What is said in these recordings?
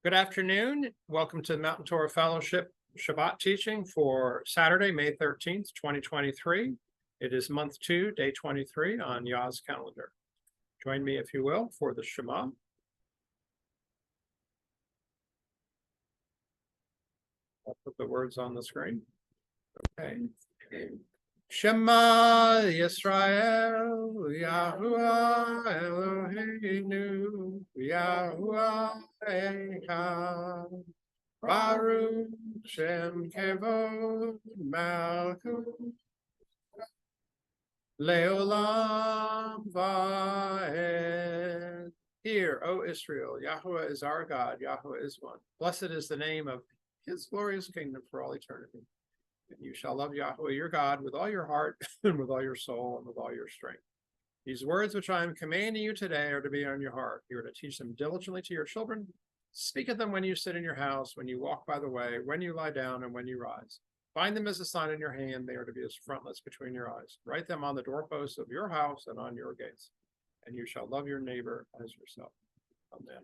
Good afternoon. Welcome to the Mountain Torah Fellowship Shabbat teaching for Saturday, May 13th, 2023. It is month 2, day 23 on Yah's calendar. Join me, if you will, for the Shema. I'll put the words on the screen. Okay. Shema Yisrael, Yahuwah Eloheinu, Yahuwah Echad, Baruch Shem Kevod Malchut, Leolam Vaed. Hear, O Israel, Yahuwah is our God, Yahuwah is one. Blessed is the name of his glorious kingdom for all eternity. And you shall love Yahweh your God with all your heart and with all your soul and with all your strength. These words which I am commanding you today are to be on your heart. You are to teach them diligently to your children. Speak of them when you sit in your house, when you walk by the way, when you lie down, and when you rise. Bind them as a sign in your hand. They are to be as frontlets between your eyes. Write them on the doorposts of your house and on your gates. And you shall love your neighbor as yourself. Amen.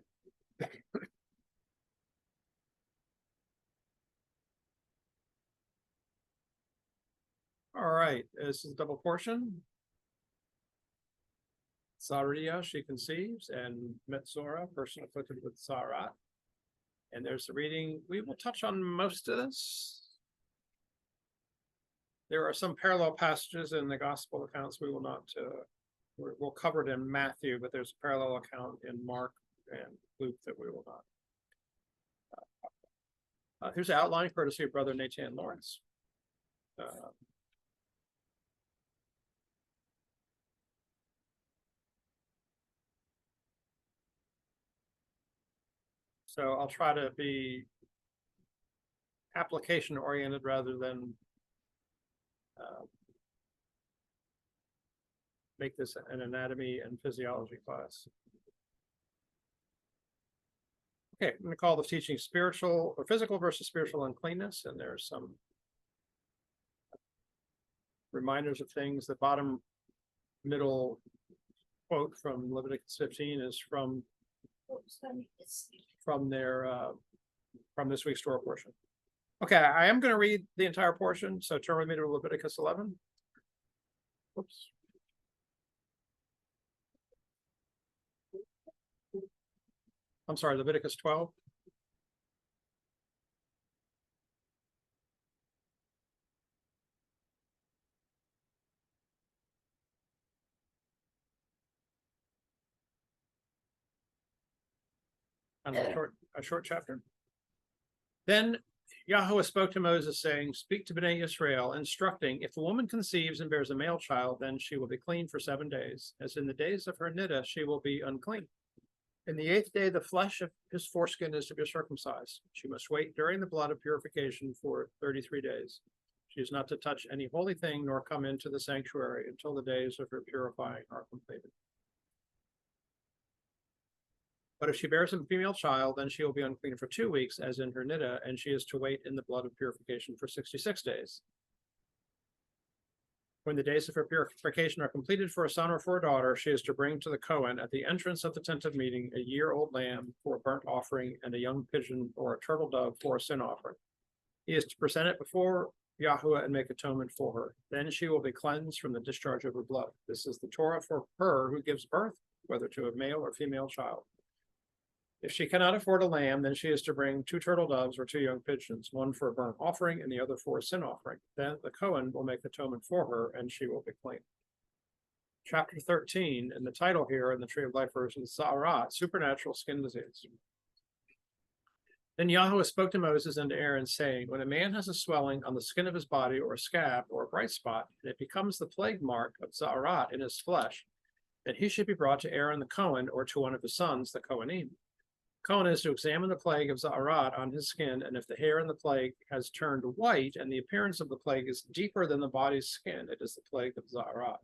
All right, this is a double portion. Zariah, she conceives, and Metzora, person afflicted with Zarat. And there's the reading. We will touch on most of this. There are some parallel passages in the gospel accounts we will not, we'll cover it in Matthew, but there's a parallel account in Mark and Luke that we will not. Here's an outline courtesy of Brother Nathan Lawrence. So I'll try to be application oriented rather than make this an anatomy and physiology class. Okay, I'm going to call the teaching spiritual or physical versus spiritual uncleanness, and there's some reminders of things. The bottom middle quote from Leviticus 15 is from this week's Torah portion. Okay, I am going to read the entire portion, so turn with me to Leviticus 11. Oops. I'm sorry, Leviticus 12. And a short chapter. Then Yahweh spoke to Moses, saying, "Speak to Bnei Israel, instructing, if a woman conceives and bears a male child, then she will be clean for 7 days. As in the days of her niddah, she will be unclean. In the 8th day, the flesh of his foreskin is to be circumcised. She must wait during the blood of purification for 33 days. She is not to touch any holy thing, nor come into the sanctuary until the days of her purifying are completed. But if she bears a female child, then she will be unclean for 2 weeks, as in her niddah, and she is to wait in the blood of purification for 66 days. When the days of her purification are completed for a son or for a daughter, she is to bring to the Kohen at the entrance of the tent of meeting a year-old lamb for a burnt offering and a young pigeon or a turtle dove for a sin offering. He is to present it before Yahuwah and make atonement for her. Then she will be cleansed from the discharge of her blood. This is the Torah for her who gives birth, whether to a male or female child. If she cannot afford a lamb, then she is to bring 2 turtle doves or 2 young pigeons, one for a burnt offering and the other for a sin offering. Then the Kohen will make atonement for her, and she will be clean. Chapter 13, and the title here in the Tree of Life version is Zarat, supernatural skin disease. Then Yahweh spoke to Moses and to Aaron, saying, when a man has a swelling on the skin of his body or a scab or a bright spot, and it becomes the plague mark of Zarat in his flesh, then he should be brought to Aaron the Kohen or to one of his sons, the Kohanim. Kohen is to examine the plague of Zarat on his skin, and if the hair in the plague has turned white and the appearance of the plague is deeper than the body's skin, it is the plague of Zarat.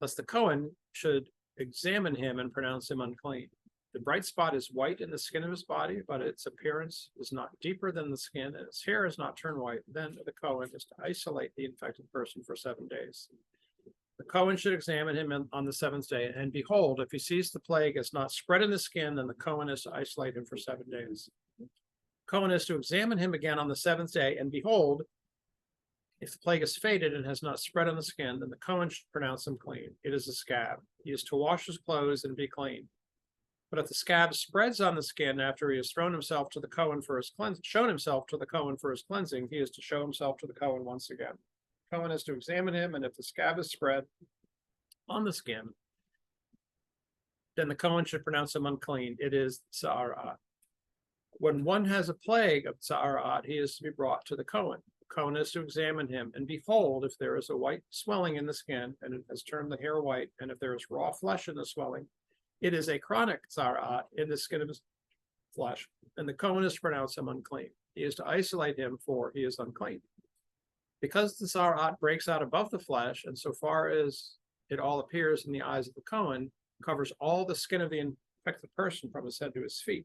Thus the Kohen should examine him and pronounce him unclean. The bright spot is white in the skin of his body, but its appearance is not deeper than the skin, and its hair is not turned white. Then the Kohen is to isolate the infected person for 7 days. The Kohen should examine him on the 7th day, and behold, if he sees the plague has not spread in the skin, then the Kohen is to isolate him for 7 days. Cohen is to examine him again on the seventh day, and behold, if the plague is faded and has not spread on the skin, then the Cohen should pronounce him clean. It is a scab. He is to wash his clothes and be clean. But if the scab spreads on the skin after he has shown himself to the Cohen for his cleansing, he is to show himself to the Cohen once again. Cohen is to examine him, and if the scab is spread on the skin, then the Cohen should pronounce him unclean. It is Tsa'arat. When one has a plague of Tsa'arat, he is to be brought to the Cohen. The Cohen is to examine him, and behold, if there is a white swelling in the skin, and it has turned the hair white, and if there is raw flesh in the swelling, it is a chronic Tsa'arat in the skin of his flesh, and the Cohen is to pronounce him unclean. He is to isolate him, for he is unclean. Because the Tsa'arat breaks out above the flesh, and so far as it all appears in the eyes of the Cohen, covers all the skin of the infected person from his head to his feet.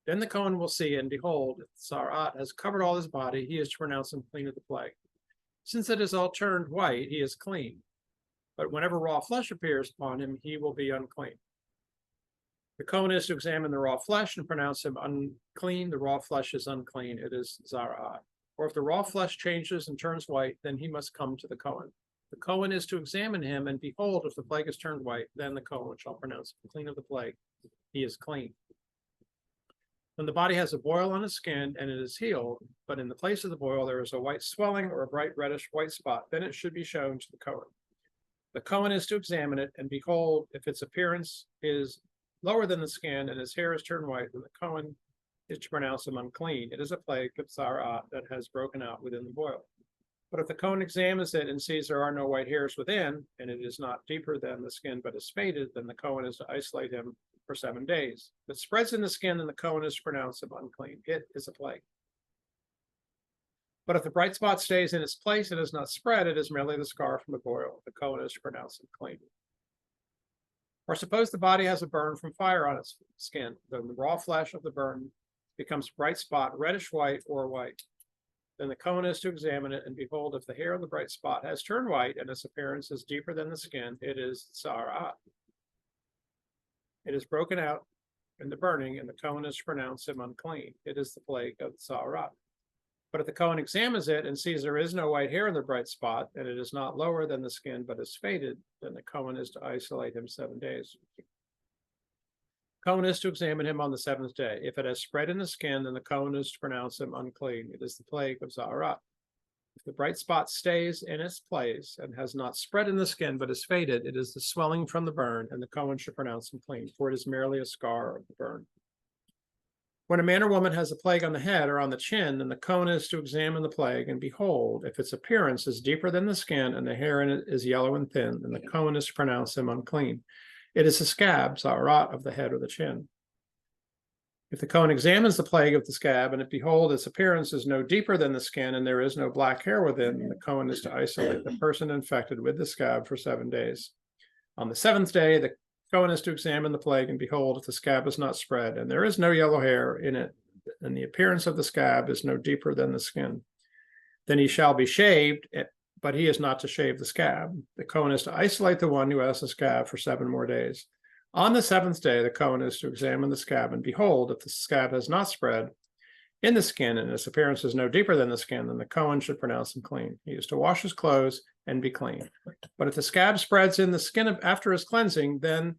Then the Cohen will see, and behold, if the Tsa'arat has covered all his body, he is to pronounce him clean of the plague. Since it is all turned white, he is clean. But whenever raw flesh appears upon him, he will be unclean. The Cohen is to examine the raw flesh and pronounce him unclean. The raw flesh is unclean. It is Tsa'arat. Or if the raw flesh changes and turns white, then he must come to the Cohen. The Cohen is to examine him, and behold, if the plague is turned white, then the Cohen shall pronounce him clean of the plague. He is clean. When the body has a boil on its skin and it is healed, but in the place of the boil there is a white swelling or a bright reddish white spot, then it should be shown to the Cohen. The Cohen is to examine it, and behold, if its appearance is lower than the skin and his hair is turned white, then the Cohen is to pronounce him unclean. It is a plague of Tsa'arat that has broken out within the boil. But if the Cohen examines it and sees there are no white hairs within, and it is not deeper than the skin but is faded, then the Cohen is to isolate him for 7 days. If it spreads in the skin, then the Cohen is to pronounce him unclean. It is a plague. But if the bright spot stays in its place and is not spread, it is merely the scar from the boil. The Cohen is to pronounce him clean. Or suppose the body has a burn from fire on its skin, then the raw flesh of the burn becomes a bright spot, reddish white or white. Then the Cohen is to examine it, and behold, if the hair of the bright spot has turned white and its appearance is deeper than the skin, it is Tsa'arat. It is broken out in the burning, and the Cohen is to pronounce him unclean. It is the plague of Tsa'arat. But if the Cohen examines it and sees there is no white hair in the bright spot, and it is not lower than the skin but is faded, then the Cohen is to isolate him 7 days. Cohen is to examine him on the 7th day. If it has spread in the skin, then the Cohen is to pronounce him unclean. It is the plague of Tsa'arat. If the bright spot stays in its place and has not spread in the skin but is faded, it is the swelling from the burn, and the Cohen should pronounce him clean, for it is merely a scar of the burn. When a man or woman has a plague on the head or on the chin, then the Cohen is to examine the plague, and behold, if its appearance is deeper than the skin and the hair in it is yellow and thin, then the Cohen is to pronounce him unclean. It is a scab, Tsa'arat, of the head or the chin. If the Cohen examines the plague of the scab, and if behold, its appearance is no deeper than the skin and there is no black hair within, then the Cohen is to isolate the person infected with the scab for 7 days. On the 7th day, the Cohen is to examine the plague, and behold, if the scab is not spread, and there is no yellow hair in it, and the appearance of the scab is no deeper than the skin, then he shall be shaved, but he is not to shave the scab. The Cohen is to isolate the one who has the scab for 7 more days. On the 7th day, the Cohen is to examine the scab, and behold, if the scab has not spread in the skin, and its appearance is no deeper than the skin, then the Cohen should pronounce him clean. He is to wash his clothes and be clean. But if the scab spreads in the skin after his cleansing, then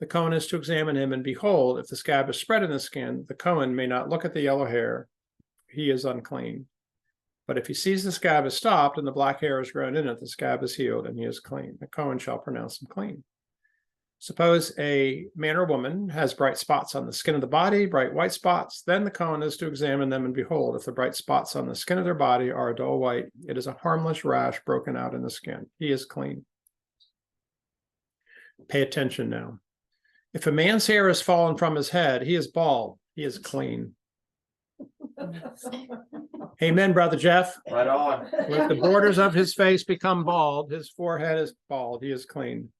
the Cohen is to examine him, and behold, if the scab is spread in the skin, the Cohen may not look at the yellow hair. He is unclean. But if he sees the scab is stopped and the black hair has grown in it, the scab is healed and he is clean. The Cohen shall pronounce him clean. Suppose a man or woman has bright spots on the skin of the body, bright white spots, then the Cohen is to examine them, and behold, if the bright spots on the skin of their body are a dull white, it is a harmless rash broken out in the skin. He is clean. Pay attention now. If a man's hair has fallen from his head, he is bald. He is clean. Amen, Brother Jeff. Right on. If the borders of his face become bald, his forehead is bald, he is clean.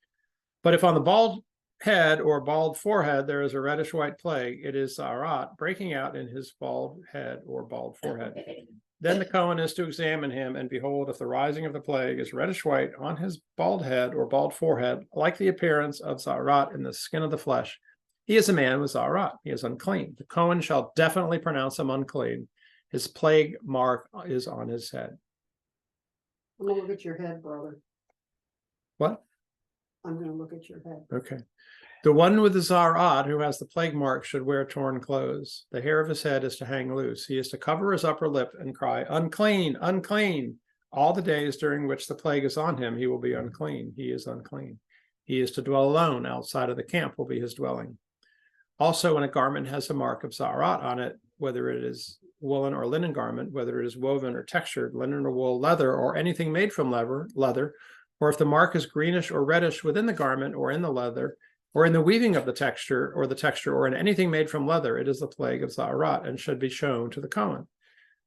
But if on the bald head or bald forehead there is a reddish white plague, it is Tsa'arat breaking out in his bald head or bald forehead. Then the Cohen is to examine him, and behold, if the rising of the plague is reddish white on his bald head or bald forehead, like the appearance of Tsa'arat in the skin of the flesh, He is a man with Zarat. He is unclean. The Cohen shall definitely pronounce him unclean. His plague mark is on his head. I'm gonna look at your head, brother. What? I'm gonna look at your head. Okay. The one with the Zarat who has the plague mark should wear torn clothes. The hair of his head is to hang loose. He is to cover his upper lip and cry, unclean, unclean. All the days during which the plague is on him, he will be unclean. He is unclean. He is to dwell alone. Outside of the camp will be his dwelling. Also, when a garment has a mark of Zarat on it, whether it is woolen or linen garment, whether it is woven or textured, linen or wool, leather, or anything made from leather, or if the mark is greenish or reddish within the garment or in the leather, or in the weaving of the texture, or in anything made from leather, it is the plague of Zarat and should be shown to the Cohen.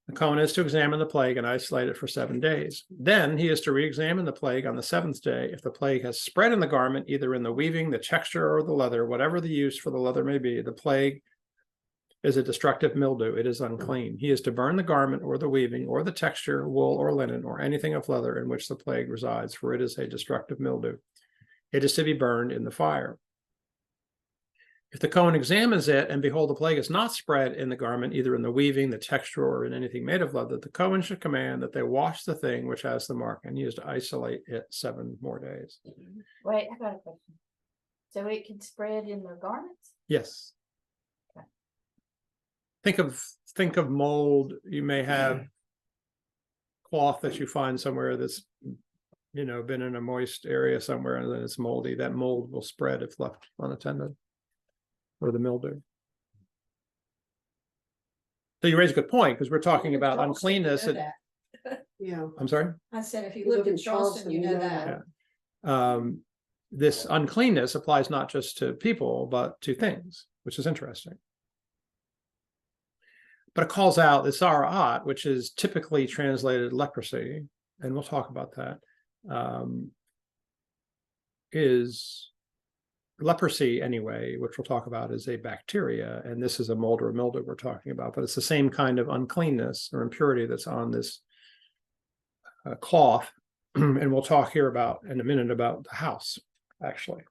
The Cohen is to examine the plague and isolate it for 7 days. Then he is to re-examine the plague on the 7th day. If the plague has spread in the garment, either in the weaving, the texture, or the leather, whatever the use for the leather may be, the plague is a destructive mildew. It is unclean. He is to burn the garment or the weaving or the texture, wool or linen, or anything of leather in which the plague resides, for it is a destructive mildew. It is to be burned in the fire. If the Cohen examines it, and behold, the plague is not spread in the garment, either in the weaving, the texture, or in anything made of leather, the Cohen should command that they wash the thing which has the mark, and he is to isolate it 7 more days. Wait, I got a question. So it can spread in the garments? Yes. Okay. Think of mold. You may have cloth that you find somewhere that's, been in a moist area somewhere, and then it's moldy. That mold will spread if left unattended. Or the mildew. So you raise a good point, because we're talking about uncleanness. Yeah. I'm sorry? I said, if you You lived live in Charleston, you know that. Yeah. This uncleanness applies not just to people, but to things, which is interesting. But it calls out the Zarat, which is typically translated leprosy, and we'll talk about that, is leprosy anyway, which we'll talk about, is a bacteria, and this is a mold or a mildew we're talking about, but it's the same kind of uncleanness or impurity that's on this cloth. And we'll talk here about in a minute about the house, actually.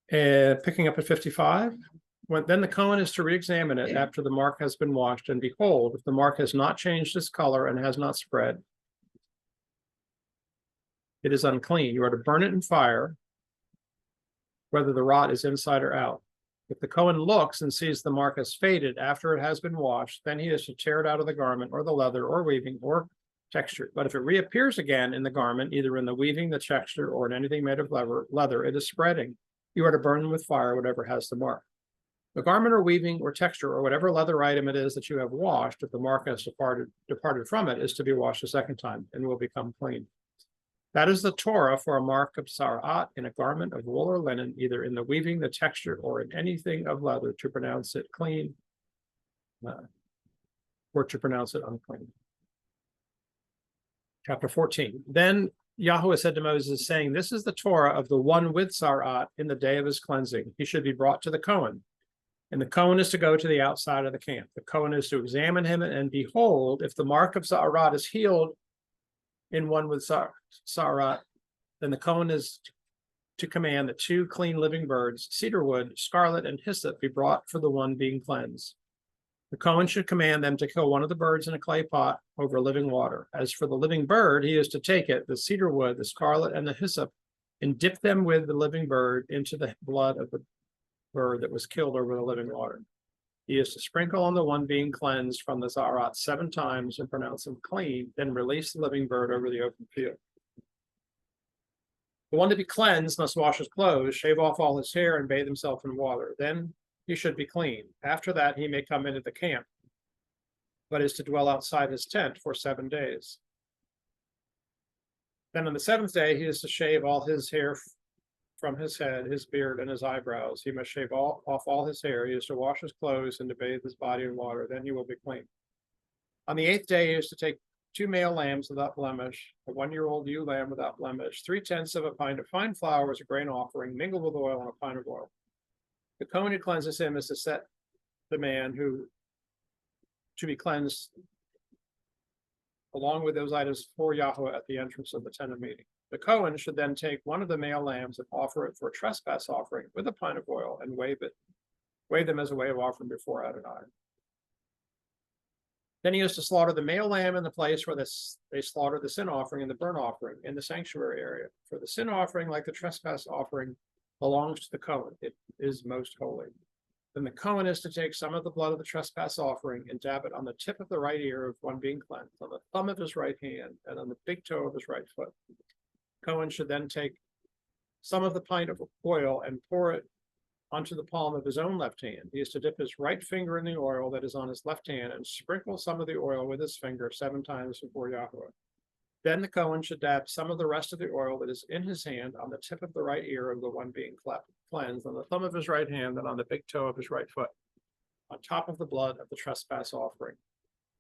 And picking up at 55, then the Cohen is to re-examine it after the mark has been washed, and behold, if the mark has not changed its color and has not spread, it is unclean. You are to burn it in fire, whether the rot is inside or out. If the Cohen looks and sees the mark has faded after it has been washed, then he is to tear it out of the garment or the leather or weaving or texture. But if it reappears again in the garment, either in the weaving, the texture, or in anything made of leather, it is spreading. You are to burn with fire whatever has the mark. The garment or weaving or texture or whatever leather item it is that you have washed, if the mark has departed from it, is to be washed a 2nd time and will become clean. That is the Torah for a mark of Zarat in a garment of wool or linen, either in the weaving, the texture, or in anything of leather, to pronounce it clean, or to pronounce it unclean. Chapter 14. Then Yahweh said to Moses, saying, this is the Torah of the one with Zarat in the day of his cleansing. He should be brought to the Cohen, and the Cohen is to go to the outside of the camp. The Cohen is to examine him, and behold, if the mark of Zarat is healed in one with Zarat, then the Cohen is to command that 2 clean living birds, cedar wood, scarlet, and hyssop, be brought for the one being cleansed. The Cohen should command them to kill one of the birds in a clay pot over living water. As for the living bird, he is to take it, the cedar wood, the scarlet, and the hyssop, and dip them with the living bird into the blood of the bird that was killed over the living water. He is to sprinkle on the one being cleansed from the Zarat 7 times and pronounce him clean, then release the living bird over the open field. The one to be cleansed must wash his clothes, shave off all his hair, and bathe himself in water. Then he should be clean. After that, he may come into the camp, but is to dwell outside his tent for 7 days. Then on the 7th day, he is to shave all his hair from his head, his beard, and his eyebrows. He must shave off all his hair. He is to wash his clothes and to bathe his body in water. Then he will be clean. On the 8th day, he is to take 2 male lambs without blemish, a 1-year-old ewe lamb without blemish, 3/10 of a pint of fine flour as a grain offering, mingled with oil and a pint of oil. The Cohen who cleanses him is to set the man who to be cleansed along with those items for Yahweh at the entrance of the tent of meeting. The Cohen should then take one of the male lambs and offer it for a trespass offering with a pint of oil and wave them as a wave offering before Adonai. Then he is to slaughter the male lamb in the place where they slaughter the sin offering and the burnt offering in the sanctuary area. For the sin offering, like the trespass offering, belongs to the Cohen. It is most holy. Then the Cohen is to take some of the blood of the trespass offering and dab it on the tip of the right ear of one being cleansed, on the thumb of his right hand, and on the big toe of his right foot. Cohen should then take some of the pint of oil and pour it onto the palm of his own left hand. He is to dip his right finger in the oil that is on his left hand and sprinkle some of the oil with his finger 7 times before Yahweh. Then the Cohen should dab some of the rest of the oil that is in his hand on the tip of the right ear of the one being cleansed, on the thumb of his right hand, and on the big toe of his right foot, on top of the blood of the trespass offering.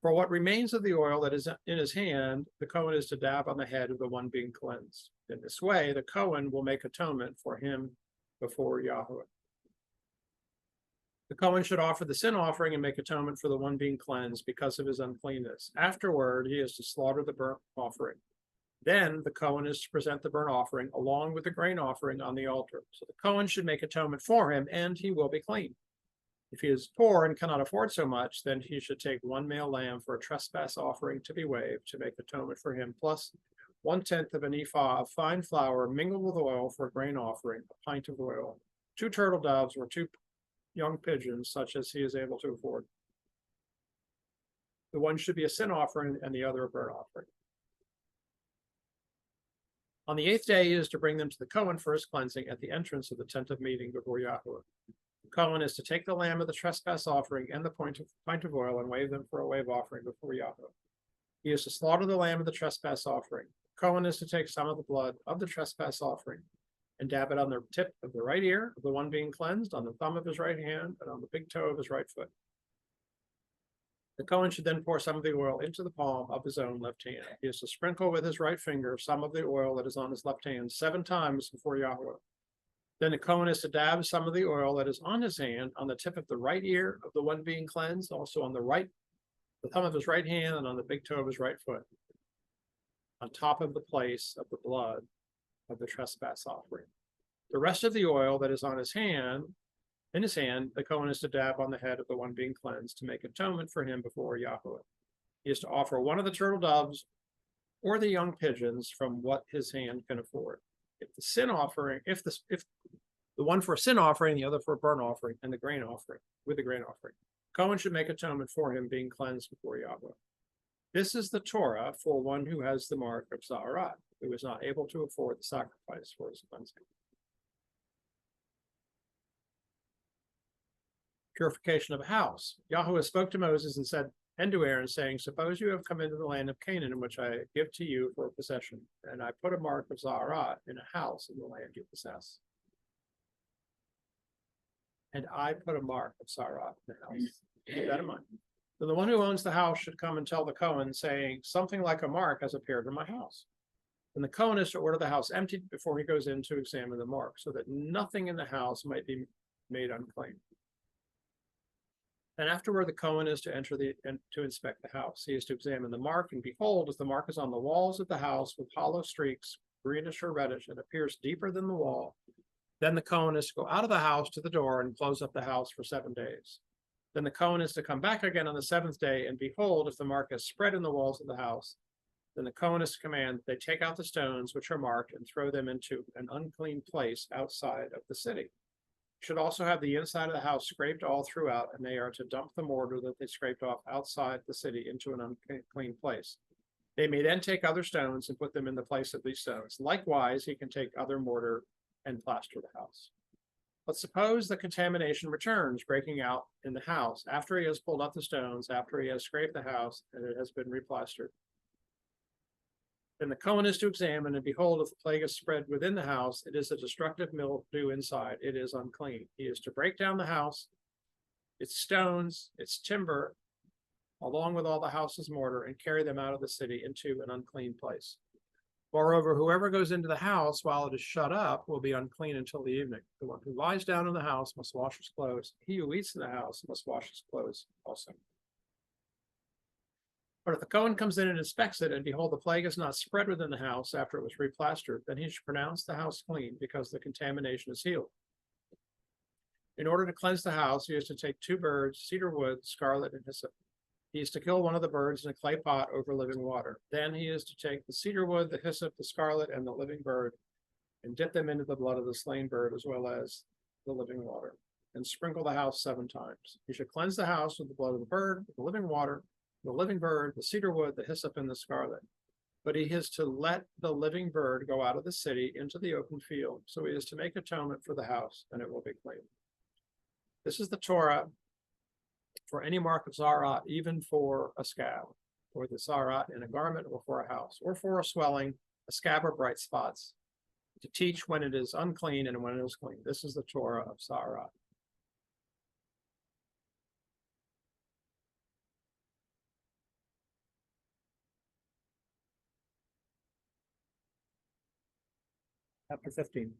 For what remains of the oil that is in his hand, the Cohen is to dab on the head of the one being cleansed. In this way, the Cohen will make atonement for him before Yahweh. The Cohen should offer the sin offering and make atonement for the one being cleansed because of his uncleanness. Afterward, he is to slaughter the burnt offering. Then the Cohen is to present the burnt offering along with the grain offering on the altar. So the Cohen should make atonement for him, and he will be clean. If he is poor and cannot afford so much, then he should take one male lamb for a trespass offering to be waved to make atonement for him, plus 1/10 of an ephah of fine flour mingled with oil for a grain offering, a pint of oil, 2 turtle doves or 2 young pigeons, such as he is able to afford. The one should be a sin offering and the other a burnt offering. On the 8th day, he is to bring them to the Cohen for his cleansing at the entrance of the tent of meeting before Yahweh. The Cohen is to take the lamb of the trespass offering and the pint of oil and wave them for a wave offering before Yahweh. He is to slaughter the lamb of the trespass offering. The Cohen is to take some of the blood of the trespass offering and dab it on the tip of the right ear of the one being cleansed, on the thumb of his right hand, and on the big toe of his right foot. The Cohen should then pour some of the oil into the palm of his own left hand. He is to sprinkle with his right finger some of the oil that is on his left hand 7 times before Yahweh. Then the Cohen is to dab some of the oil that is on his hand on the tip of the right ear of the one being cleansed, also on the thumb of his right hand, and on the big toe of his right foot, on top of the place of the blood of the trespass offering. The rest of the oil that is in his hand, the Cohen is to dab on the head of the one being cleansed to make atonement for him before Yahweh. He is to offer one of the turtle doves or the young pigeons from what his hand can afford. If the one for a sin offering, the other for a burnt offering, and the grain offering, Cohen should make atonement for him being cleansed before Yahweh. This is the Torah for one who has the mark of Zaharat, who is not able to afford the sacrifice for his cleansing. Purification of a house. Yahweh spoke to Moses and to Aaron, saying, suppose you have come into the land of Canaan, in which I give to you for a possession, and I put a mark of Zaharat in a house in the land you possess. And I put a mark of Zaharat in the house. Keep that in mind. Then the one who owns the house should come and tell the Cohen, saying, something like a mark has appeared in my house. Then the Cohen is to order the house emptied before he goes in to examine the mark, so that nothing in the house might be made unclean. And afterward, the Cohen is to enter to inspect the house. He is to examine the mark, and behold, if the mark is on the walls of the house with hollow streaks, greenish or reddish, and appears deeper than the wall, then the Cohen is to go out of the house to the door and close up the house for 7 days. Then the Cohen is to come back again on the 7th day, and behold, if the mark has spread in the walls of the house, then the Cohen is to command that they take out the stones which are marked and throw them into an unclean place outside of the city. Should also have the inside of the house scraped all throughout, and they are to dump the mortar that they scraped off outside the city into an unclean place. They may then take other stones and put them in the place of these stones. Likewise, he can take other mortar and plaster the house. But suppose the contamination returns, breaking out in the house, after he has pulled up the stones, after he has scraped the house, and it has been replastered. Then the Cohen is to examine, and behold, if the plague is spread within the house, it is a destructive mildew inside. It is unclean. He is to break down the house, its stones, its timber, along with all the house's mortar, and carry them out of the city into an unclean place. Moreover, whoever goes into the house while it is shut up will be unclean until the evening. The one who lies down in the house must wash his clothes. He who eats in the house must wash his clothes also. But if the Cohen comes in and inspects it, and behold, the plague is not spread within the house after it was replastered, then he should pronounce the house clean, because the contamination is healed. In order to cleanse the house, he is to take 2 birds, cedar wood, scarlet, and hyssop. He is to kill one of the birds in a clay pot over living water. Then he is to take the cedar wood, the hyssop, the scarlet, and the living bird, and dip them into the blood of the slain bird as well as the living water, and sprinkle the house 7 times. He should cleanse the house with the blood of the bird, the living water, the living bird, the cedar wood, the hyssop, and the scarlet. But he is to let the living bird go out of the city into the open field. So he is to make atonement for the house, and it will be clean. This is the Torah for any mark of zarat, even for a scab, or the zarat in a garment, or for a house, or for a swelling, a scab, or bright spots, to teach when it is unclean and when it is clean. This is the Torah of zarat. Chapter 15.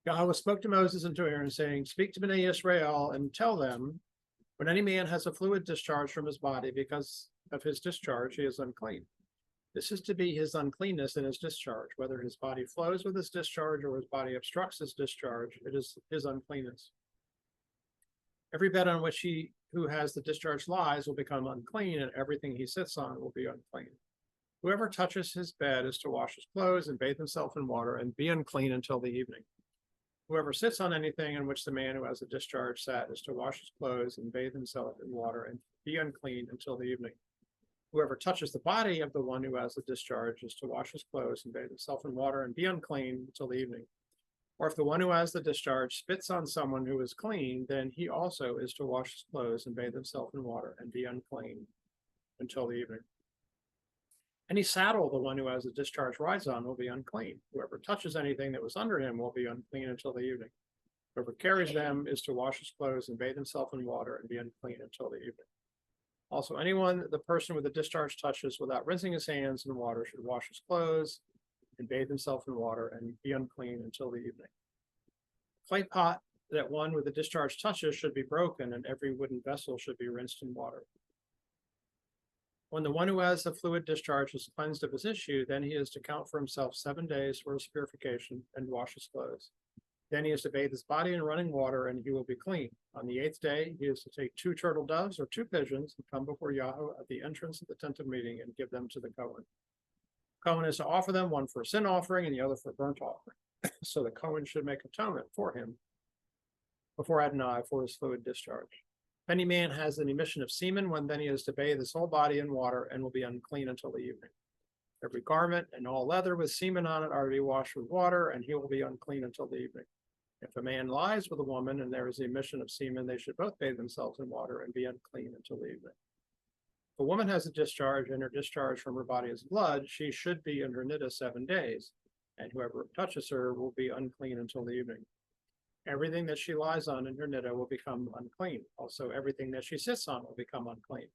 Yahweh spoke to Moses and to Aaron, saying, Speak to Bnei Israel and tell them, when any man has a fluid discharge from his body because of his discharge, he is unclean. This is to be his uncleanness in his discharge. Whether his body flows with his discharge or his body obstructs his discharge, it is his uncleanness. Every bed on which he who has the discharge lies will become unclean, and everything he sits on will be unclean. Whoever touches his bed is to wash his clothes and bathe himself in water and be unclean until the evening. Whoever sits on anything in which the man who has a discharge sat is to wash his clothes and bathe himself in water and be unclean until the evening. Whoever touches the body of the one who has the discharge is to wash his clothes and bathe himself in water and be unclean until the evening. Or if the one who has the discharge spits on someone who is clean, then he also is to wash his clothes and bathe himself in water and be unclean until the evening. Any saddle the one who has the discharge rides on will be unclean. Whoever touches anything that was under him will be unclean until the evening. Whoever carries them is to wash his clothes and bathe himself in water and be unclean until the evening. Also, anyone the person with the discharge touches without rinsing his hands in water should wash his clothes and bathe himself in water and be unclean until the evening. Clay pot that one with the discharge touches should be broken, and every wooden vessel should be rinsed in water. When the one who has the fluid discharge is cleansed of his issue, then he is to count for himself 7 days for his purification and wash his clothes. Then he is to bathe his body in running water, and he will be clean. On the 8th day, he is to take 2 turtle doves or 2 pigeons and come before Yahweh at the entrance of the tent of meeting and give them to the Cohen. Cohen is to offer them, one for a sin offering and the other for a burnt offering. So the Cohen should make atonement for him before Adonai for his fluid discharge. If any man has an emission of semen, then he is to bathe his whole body in water and will be unclean until the evening. Every garment and all leather with semen on it are to be washed with water, and he will be unclean until the evening. If a man lies with a woman and there is the emission of semen, they should both bathe themselves in water and be unclean until the evening. If a woman has a discharge and her discharge from her body is blood, she should be in her niddah 7 days, and whoever touches her will be unclean until the evening. Everything that she lies on in her niddah will become unclean. Also, everything that she sits on will become unclean.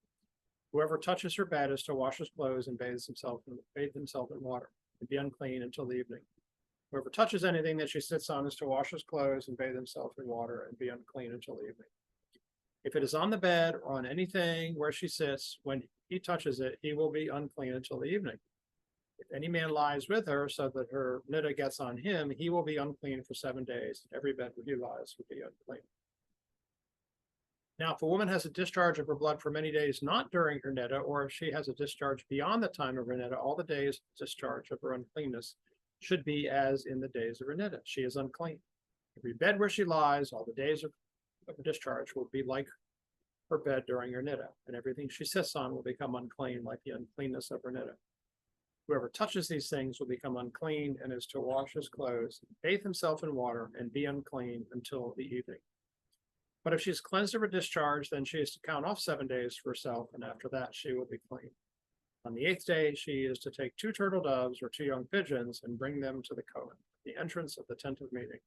Whoever touches her bed is to wash his clothes and bathe himself in water and be unclean until the evening. Whoever touches anything that she sits on is to wash his clothes and bathe himself in water and be unclean until the evening. If it is on the bed or on anything where she sits, when he touches it, he will be unclean until the evening. If any man lies with her so that her niddah gets on him, he will be unclean for 7 days. Every bed where he lies will be unclean. Now, if a woman has a discharge of her blood for many days, not during her niddah, or if she has a discharge beyond the time of her niddah, all the days of discharge of her uncleanness should be as in the days of her niddah. She is unclean. Every bed where she lies, all the days of her discharge will be like her bed during her niddah, and everything she sits on will become unclean like the uncleanness of her niddah. Whoever touches these things will become unclean and is to wash his clothes, bathe himself in water, and be unclean until the evening. But if she is cleansed of her discharge, then she is to count off 7 days for herself, and after that she will be clean. On the 8th day, she is to take 2 turtle doves or 2 young pigeons and bring them to the Cohen, the entrance of the tent of meeting.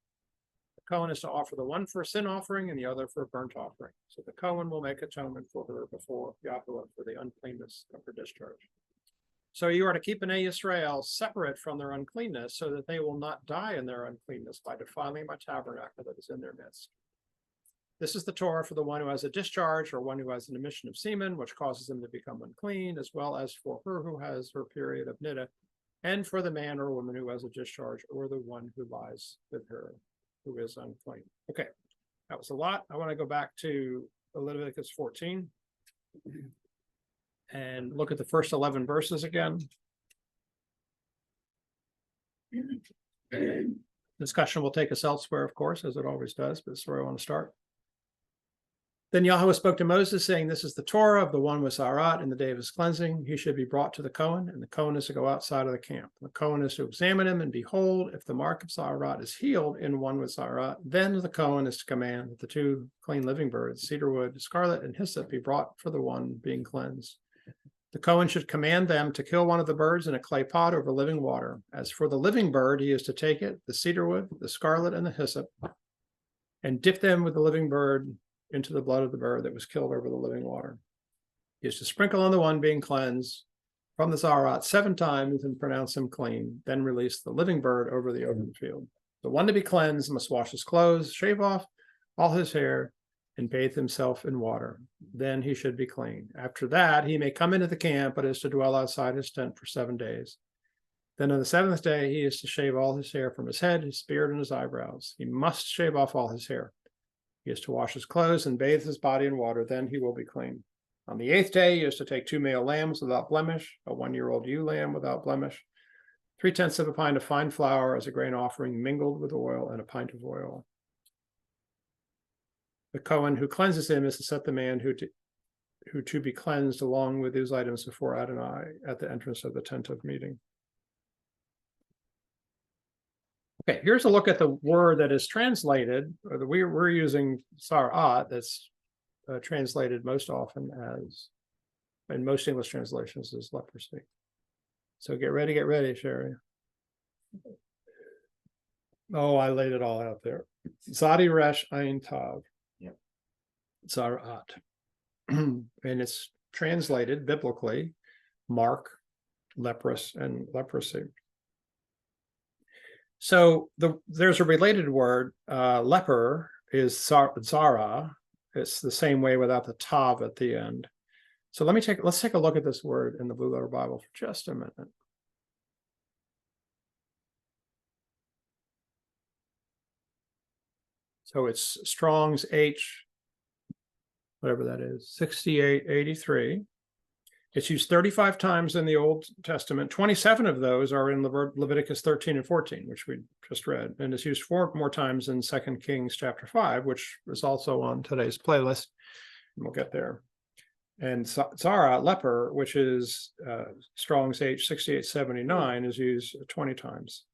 The Cohen is to offer the one for a sin offering and the other for a burnt offering. So the Cohen will make atonement for her before Yahweh for the uncleanness of her discharge. So you are to keep Bnei Israel separate from their uncleanness, so that they will not die in their uncleanness by defiling my tabernacle that is in their midst. This is the Torah for the one who has a discharge or one who has an emission of semen, which causes them to become unclean, as well as for her who has her period of niddah, and for the man or woman who has a discharge, or the one who lies with her who is unclean. Okay, that was a lot. I want to go back to Leviticus 14 and look at the first 11 verses again. Discussion will take us elsewhere, of course, as it always does, but this is where I want to start. Then Yahweh spoke to Moses, saying, this is the Torah of the one with Zarat in the day of his cleansing. He should be brought to the Cohen, and the Cohen is to go outside of the camp. The Cohen is to examine him, and behold, if the mark of Zarat is healed in one with Zarat, then the Cohen is to command that the 2 clean living birds, cedarwood, scarlet, and hyssop, be brought for the one being cleansed. The Cohen should command them to kill one of the birds in a clay pot over living water. As for the living bird, he is to take it, the cedarwood, the scarlet, and the hyssop, and dip them with the living bird into the blood of the bird that was killed over the living water. He is to sprinkle on the one being cleansed from the Zarat 7 times and pronounce him clean, then release the living bird over the open field. The one to be cleansed must wash his clothes, shave off all his hair, and bathe himself in water. Then he should be clean. After that, he may come into the camp, but is to dwell outside his tent for 7 days. Then on the 7th day, he is to shave all his hair from his head, his beard, and his eyebrows. He must shave off all his hair. He is to wash his clothes and bathe his body in water, then he will be clean. On the 8th day, he is to take 2 male lambs without blemish, a 1-year-old ewe lamb without blemish, 3/10 of a pint of fine flour as a grain offering mingled with oil, and a pint of oil. The Cohen who cleanses him is to set the man who to be cleansed along with these items before Adonai at the entrance of the tent of meeting. Okay, here's a look at the word that is translated, or that we're using Zarat, that's translated most often as, in most English translations, as leprosy. So get ready, Sherry. Oh, I laid it all out there. Zadi Resh Ayin Tav. Yep. Zarat. And it's translated biblically, mark, leprous, and leprosy. So there's a related word, leper is zara. It's the same way without the tav at the end. So let's take a look at this word in the Blue Letter Bible for just a minute. So it's Strong's H, whatever that is, 6883. It's used 35 times in the Old Testament. 27 of those are in Leviticus 13 and 14, which we just read. And it's used 4 more times in 2 Kings chapter 5, which is also on today's playlist. And we'll get there. And Zara, leper, which is Strong's H 6879, is used 20 times.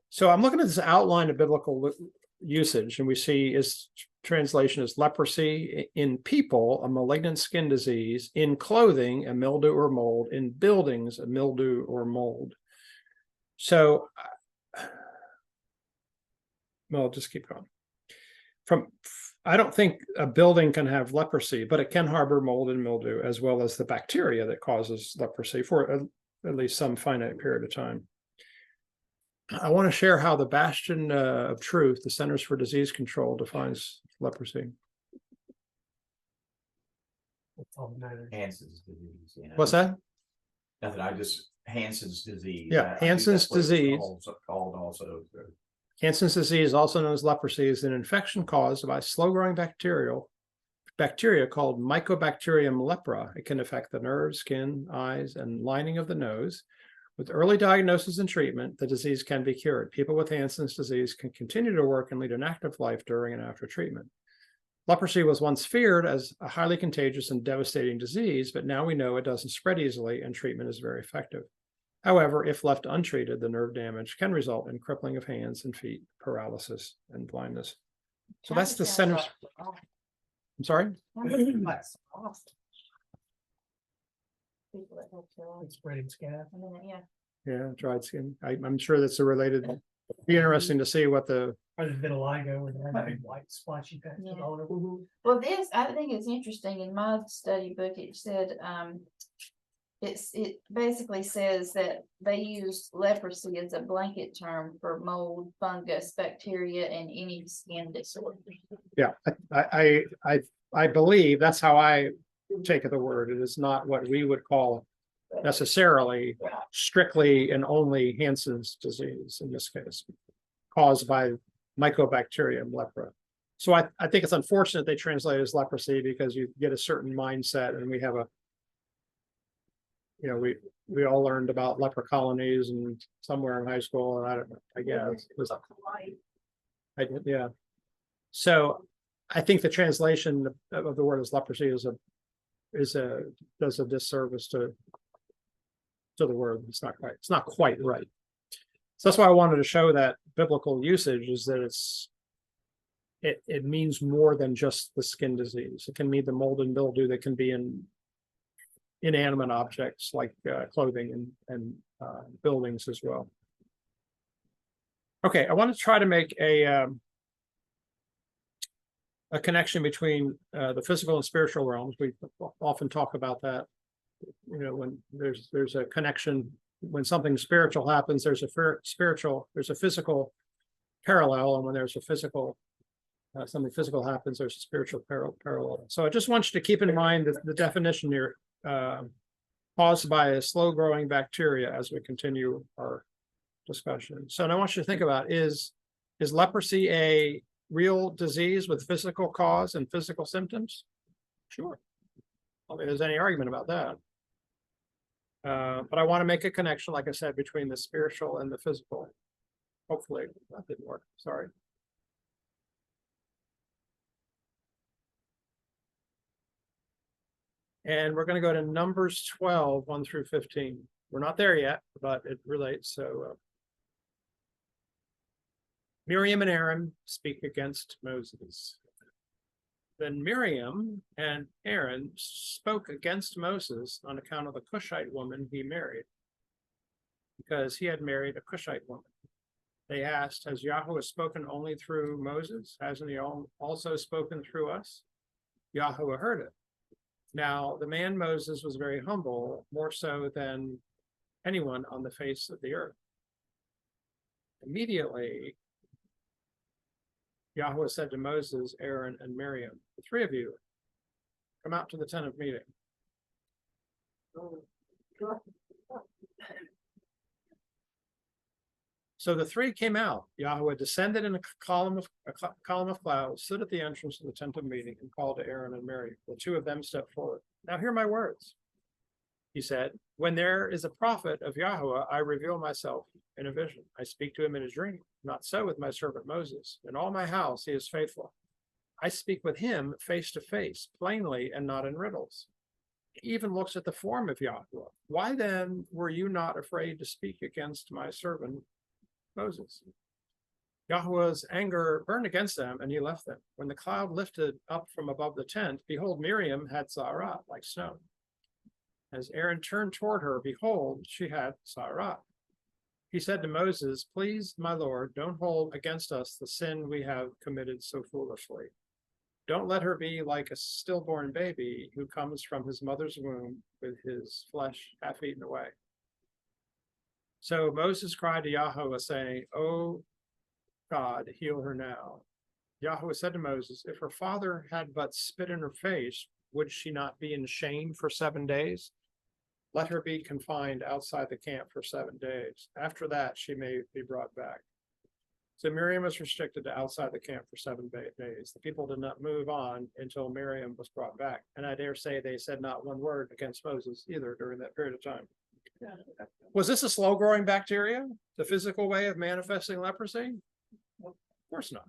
So I'm looking at this outline of biblical usage, and we see is translation is leprosy in people, a malignant skin disease, in clothing, a mildew or mold, in buildings, a mildew or mold. So, well, just keep going. I don't think a building can have leprosy, but it can harbor mold and mildew, as well as the bacteria that causes leprosy for at least some finite period of time. I want to share how the Bastion of Truth, the Centers for Disease Control, defines leprosy. Hansen's disease. You know? What's that? Nothing. Hansen's disease. Yeah, I Hansen's think that's what it's disease. called also. Hansen's disease, also known as leprosy, is an infection caused by slow-growing bacteria called Mycobacterium lepra. It can affect the nerves, skin, eyes, and lining of the nose. With early diagnosis and treatment, the disease can be cured. People with Hansen's disease can continue to work and lead an active life during and after treatment. Leprosy was once feared as a highly contagious and devastating disease, but now we know it doesn't spread easily and treatment is very effective. However, if left untreated, the nerve damage can result in crippling of hands and feet, paralysis, and blindness. So that's the center. I'm sorry? It's spreading scab. Yeah, dried skin. I'm sure that's a related. Be interesting to see what the. Or there's vitiligo and that big white splotchy patch all over. Well, I think it's interesting. In my study book, it said it basically says that they used leprosy as a blanket term for mold, fungus, bacteria, and any skin disorder. Yeah, I believe that's how I take the word. It is not what we would call necessarily strictly and only Hansen's disease in this case, caused by Mycobacterium lepra. So I think it's unfortunate they translate it as leprosy because you get a certain mindset, and we have a, we all learned about leper colonies and somewhere in high school, and I don't know, I guess. I did, yeah. So I think the translation of the word as leprosy does a disservice to the word. It's not quite right. So that's why I wanted to show that biblical usage is that it means more than just the skin disease. It can mean the mold and mildew that can be in inanimate objects like clothing and buildings as well. Okay, I want to try to make a connection between the physical and spiritual realms. We often talk about that. When there's a connection, when something spiritual happens, there's a physical parallel, and when there's a something physical happens, there's a spiritual parallel. So I just want you to keep in mind that the definition here, caused by a slow-growing bacteria, as we continue our discussion. So now I want you to think about, is leprosy a real disease with physical cause and physical symptoms? Sure. I don't think there's any argument about that. But I want to make a connection, like I said, between the spiritual and the physical. Hopefully that didn't work. Sorry. And we're going to go to Numbers 12, 1 through 15. We're not there yet, but it relates. So Miriam and Aaron speak against Moses. Then Miriam and Aaron spoke against Moses on account of the Cushite woman he married, because he had married a Cushite woman. They asked, has Yahweh spoken only through Moses? Hasn't he also spoken through us? Yahweh heard it. Now, the man Moses was very humble, more so than anyone on the face of the earth. Immediately, Yahweh said to Moses, Aaron, and Miriam, the three of you, come out to the tent of meeting. So the three came out. Yahweh descended in a column of clouds, stood at the entrance of the tent of meeting, and called to Aaron and Miriam. The two of them stepped forward. Now hear my words, he said. When there is a prophet of Yahweh, I reveal myself in a vision. I speak to him in a dream. Not so with my servant Moses. In all my house he is faithful. I speak with him face to face, plainly and not in riddles. He even looks at the form of Yahweh. Why then were you not afraid to speak against my servant Moses? Yahweh's anger burned against them, and he left them. When the cloud lifted up from above the tent, behold, Miriam had Zarat, like snow. As Aaron turned toward her, behold, she had Zarat. He said to Moses, please, my Lord, don't hold against us the sin we have committed so foolishly. Don't let her be like a stillborn baby who comes from his mother's womb with his flesh half eaten away. So Moses cried to Yahweh, saying, O God, heal her now. Yahweh said to Moses, if her father had but spit in her face, would she not be in shame for 7 days? Let her be confined outside the camp for 7 days. After that, she may be brought back. So Miriam was restricted to outside the camp for 7 days. The people did not move on until Miriam was brought back. And I dare say they said not one word against Moses either during that period of time. Was this a slow-growing bacteria, the physical way of manifesting leprosy? Of course not.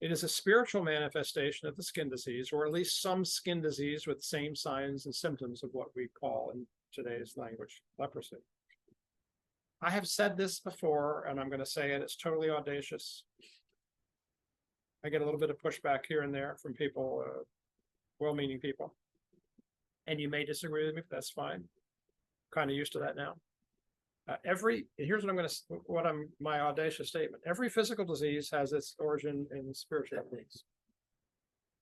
It is a spiritual manifestation of the skin disease, or at least some skin disease with the same signs and symptoms of what we call in today's language leprosy. I have said this before, and I'm going to say it. It's totally audacious. I get a little bit of pushback here and there from people, well-meaning people. And you may disagree with me, but that's fine. Kind of used to that now. Here's my audacious statement. Every physical disease has its origin in spiritual disease.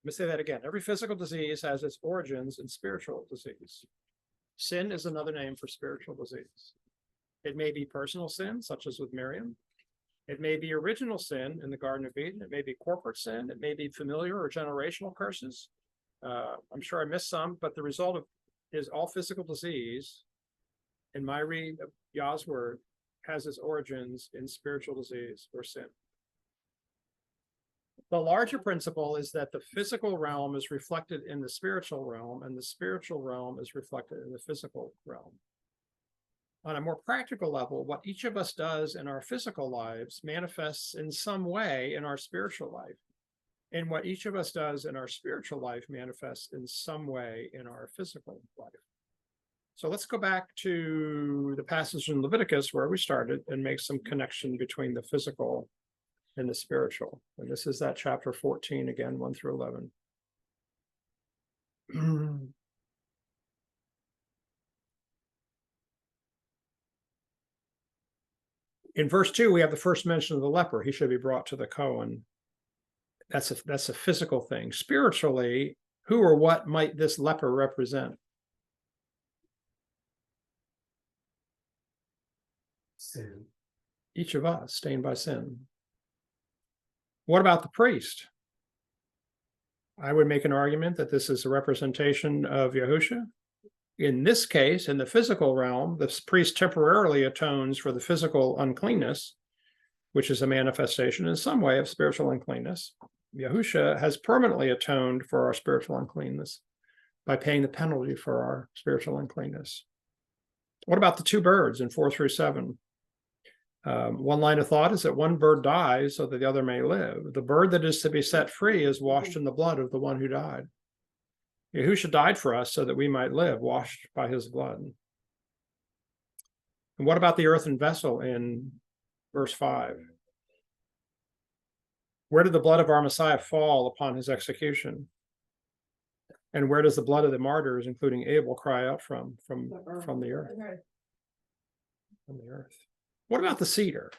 Let me say that again. Every physical disease has its origins in spiritual disease. Sin is another name for spiritual disease. It may be personal sin, such as with Miriam. It may be original sin in the Garden of Eden. It may be corporate sin. It may be familiar or generational curses. I'm sure I missed some, but the result of is all physical disease, in my read of Yah's word, has its origins in spiritual disease or sin. The larger principle is that the physical realm is reflected in the spiritual realm, and the spiritual realm is reflected in the physical realm. On a more practical level, what each of us does in our physical lives manifests in some way in our spiritual life. And what each of us does in our spiritual life manifests in some way in our physical life. So let's go back to the passage in Leviticus where we started and make some connection between the physical and the spiritual. And this is that chapter 14 again, 1 through 11. In verse 2, we have the first mention of the leper. He should be brought to the Cohen. That's a physical thing. Spiritually, who or what might this leper represent? Sin. Each of us, stained by sin. What about the priest? I would make an argument that this is a representation of Yahusha. In this case, in the physical realm, the priest temporarily atones for the physical uncleanness, which is a manifestation in some way of spiritual uncleanness. Yahusha has permanently atoned for our spiritual uncleanness by paying the penalty for our spiritual uncleanness. What about the two birds in 4 through 7? One line of thought is that one bird dies so that the other may live. The bird that is to be set free is washed in the blood of the one who died. Yahusha died for us so that we might live, washed by his blood. And what about the earthen vessel in verse 5? Where did the blood of our Messiah fall upon his execution? And where does the blood of the martyrs, including Abel, cry out from the earth? From the earth. What about the cedar?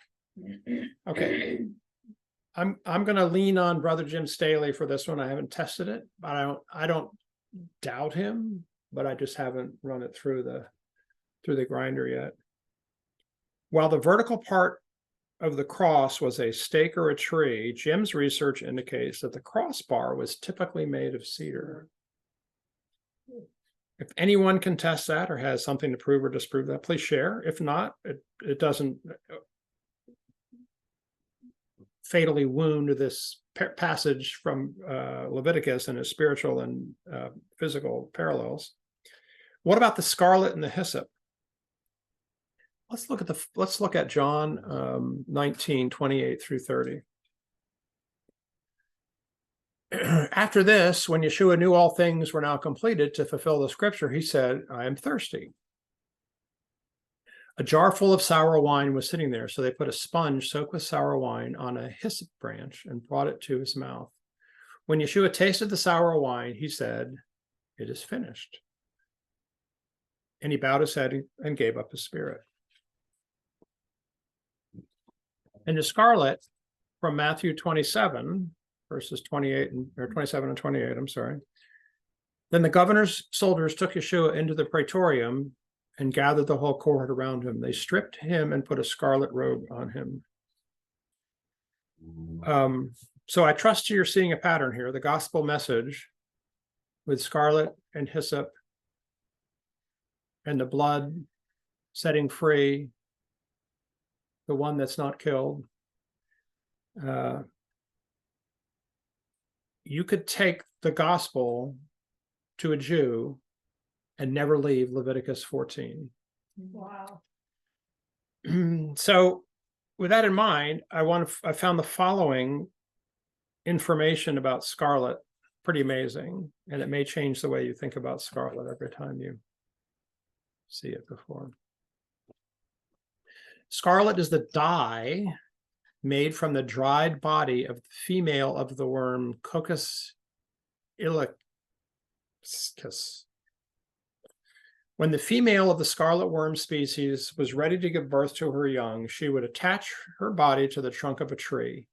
Okay. I'm going to lean on Brother Jim Staley for this one. I haven't tested it, but I don't doubt him, but I just haven't run it through the grinder yet. While the vertical part of the cross was a stake or a tree, Jim's research indicates that the crossbar was typically made of cedar. If anyone can test that or has something to prove or disprove that, please share. If not, it doesn't fatally wound this passage from Leviticus and its spiritual and physical parallels. What about the scarlet and the hyssop? Let's look at John 19, 28 through 30. After this, when Yeshua knew all things were now completed to fulfill the scripture, he said, I am thirsty. A jar full of sour wine was sitting there, so they put a sponge soaked with sour wine on a hyssop branch and brought it to his mouth. When Yeshua tasted the sour wine, he said, it is finished. And he bowed his head and gave up his spirit. And the scarlet from Matthew 27, verses 27 and 28, I'm sorry. Then the governor's soldiers took Yeshua into the praetorium and gathered the whole cohort around him. They stripped him and put a scarlet robe on him. So I trust you're seeing a pattern here. The gospel message with scarlet and hyssop and the blood setting free the one that's not killed. You could take the gospel to a Jew and never leave Leviticus 14. Wow. So with that in mind, I found the following information about scarlet pretty amazing, and it may change the way you think about scarlet every time you see it before. Scarlet is the dye made from the dried body of the female of the worm Coccus ilicis. When the female of the scarlet worm species was ready to give birth to her young, she would attach her body to the trunk of a tree,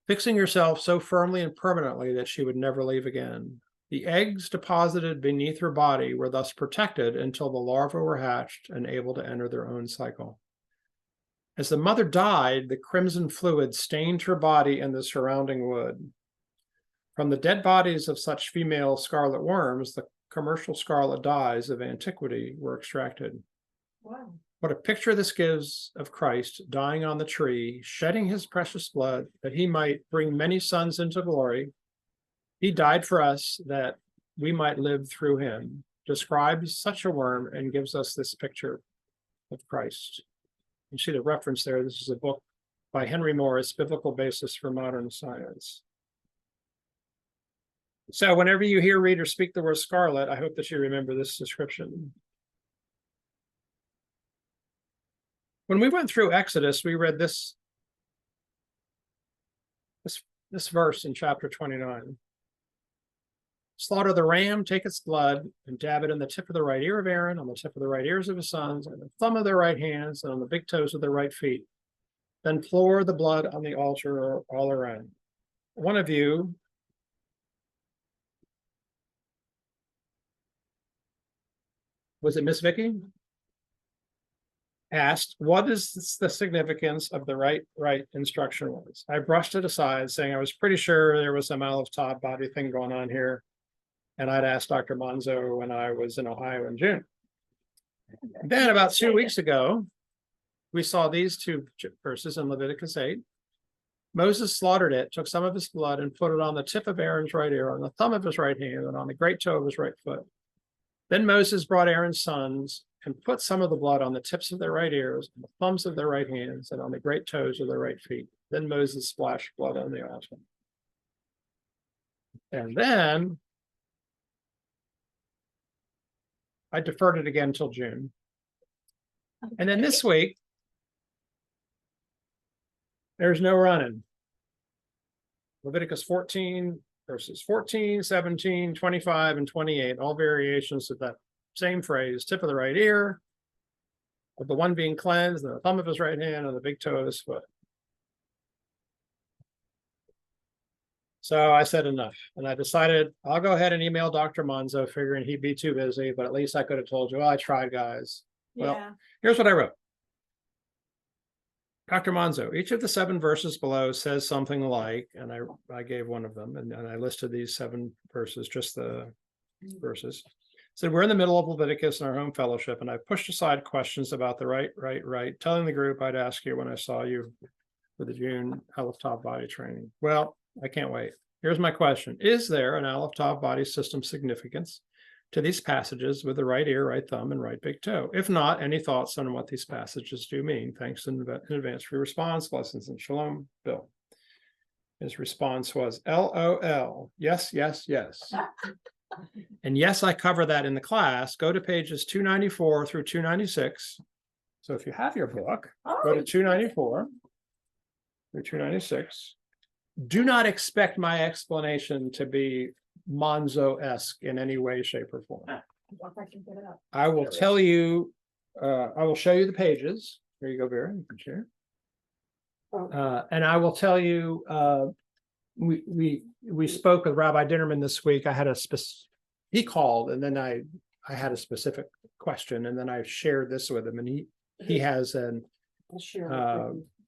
fixing herself so firmly and permanently that she would never leave again. The eggs deposited beneath her body were thus protected until the larvae were hatched and able to enter their own cycle. As the mother died, the crimson fluid stained her body and the surrounding wood. From the dead bodies of such female scarlet worms, the commercial scarlet dyes of antiquity were extracted. Wow. What a picture this gives of Christ dying on the tree, shedding his precious blood that he might bring many sons into glory. He died for us that we might live through him. Describes such a worm and gives us this picture of Christ. You see the reference there. This is a book by Henry Morris, Biblical Basis for Modern Science. So whenever you hear, read, or speak the word scarlet, I hope that you remember this description. When we went through Exodus, we read this verse in chapter 29. Slaughter the ram, take its blood, and dab it in the tip of the right ear of Aaron, on the tip of the right ears of his sons, and the thumb of their right hands, and on the big toes of their right feet. Then pour the blood on the altar all around. One of you was it Miss Vicky? Asked, what is the significance of the right instruction was? I brushed it aside, saying I was pretty sure there was some Aleph Tav body thing going on here. And I'd asked Dr. Monzo when I was in Ohio in June. Then about 2 weeks ago, we saw these two verses in Leviticus 8. Moses slaughtered it, took some of his blood and put it on the tip of Aaron's right ear, on the thumb of his right hand, and on the great toe of his right foot. Then Moses brought Aaron's sons and put some of the blood on the tips of their right ears, on the thumbs of their right hands, and on the great toes of their right feet. Then Moses splashed blood on the altar. And then I deferred it again till June. And then this week, there's no running. Leviticus 14, verses 14, 17, 25, and 28, all variations of that same phrase, tip of the right ear, with the one being cleansed, and the thumb of his right hand, and the big toe of his foot. So I said enough, and I decided I'll go ahead and email Dr. Monzo, figuring he'd be too busy, but at least I could have told you, well, I tried, guys. Well, here's what I wrote. Dr. Monzo, each of the 7 verses below says something like, and I gave one of them, and I listed these 7 verses, just the verses. Said, we're in the middle of Leviticus in our home fellowship, and I pushed aside questions about the right, telling the group I'd ask you when I saw you for the June Aleph Tav body training. Well, I can't wait. Here's my question. Is there an Aleph Tav body system significance to these passages with the right ear, right thumb, and right big toe? If not, any thoughts on what these passages do mean? Thanks in advance for your response. Blessings and shalom, Bill. His response was, LOL. Yes, yes, yes. And yes, I cover that in the class. Go to pages 294 through 296. So if you have your book, go to 294 through 296. Do not expect my explanation to be Monzo-esque in any way, shape, or form. I will tell you, I will show you the pages. There you go, Vera, you can share. And I will tell you, we spoke with Rabbi Dinnerman this week. I had he called, and then I had a specific question, and then I shared this with him, and he has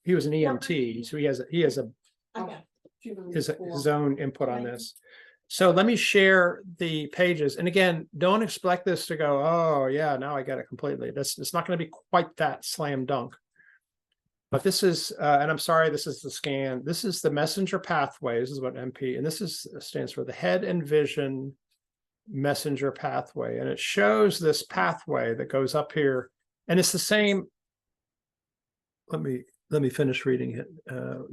he was an EMT, so he has his own input on this. So let me share the pages. And again, don't expect this to go, oh yeah, now I get it completely. It's not going to be quite that slam dunk. But this is, and I'm sorry, this is the scan. This is the messenger pathway. This is what MP, and this stands for the head and vision messenger pathway. And it shows this pathway that goes up here. And it's the same. Let me finish reading it.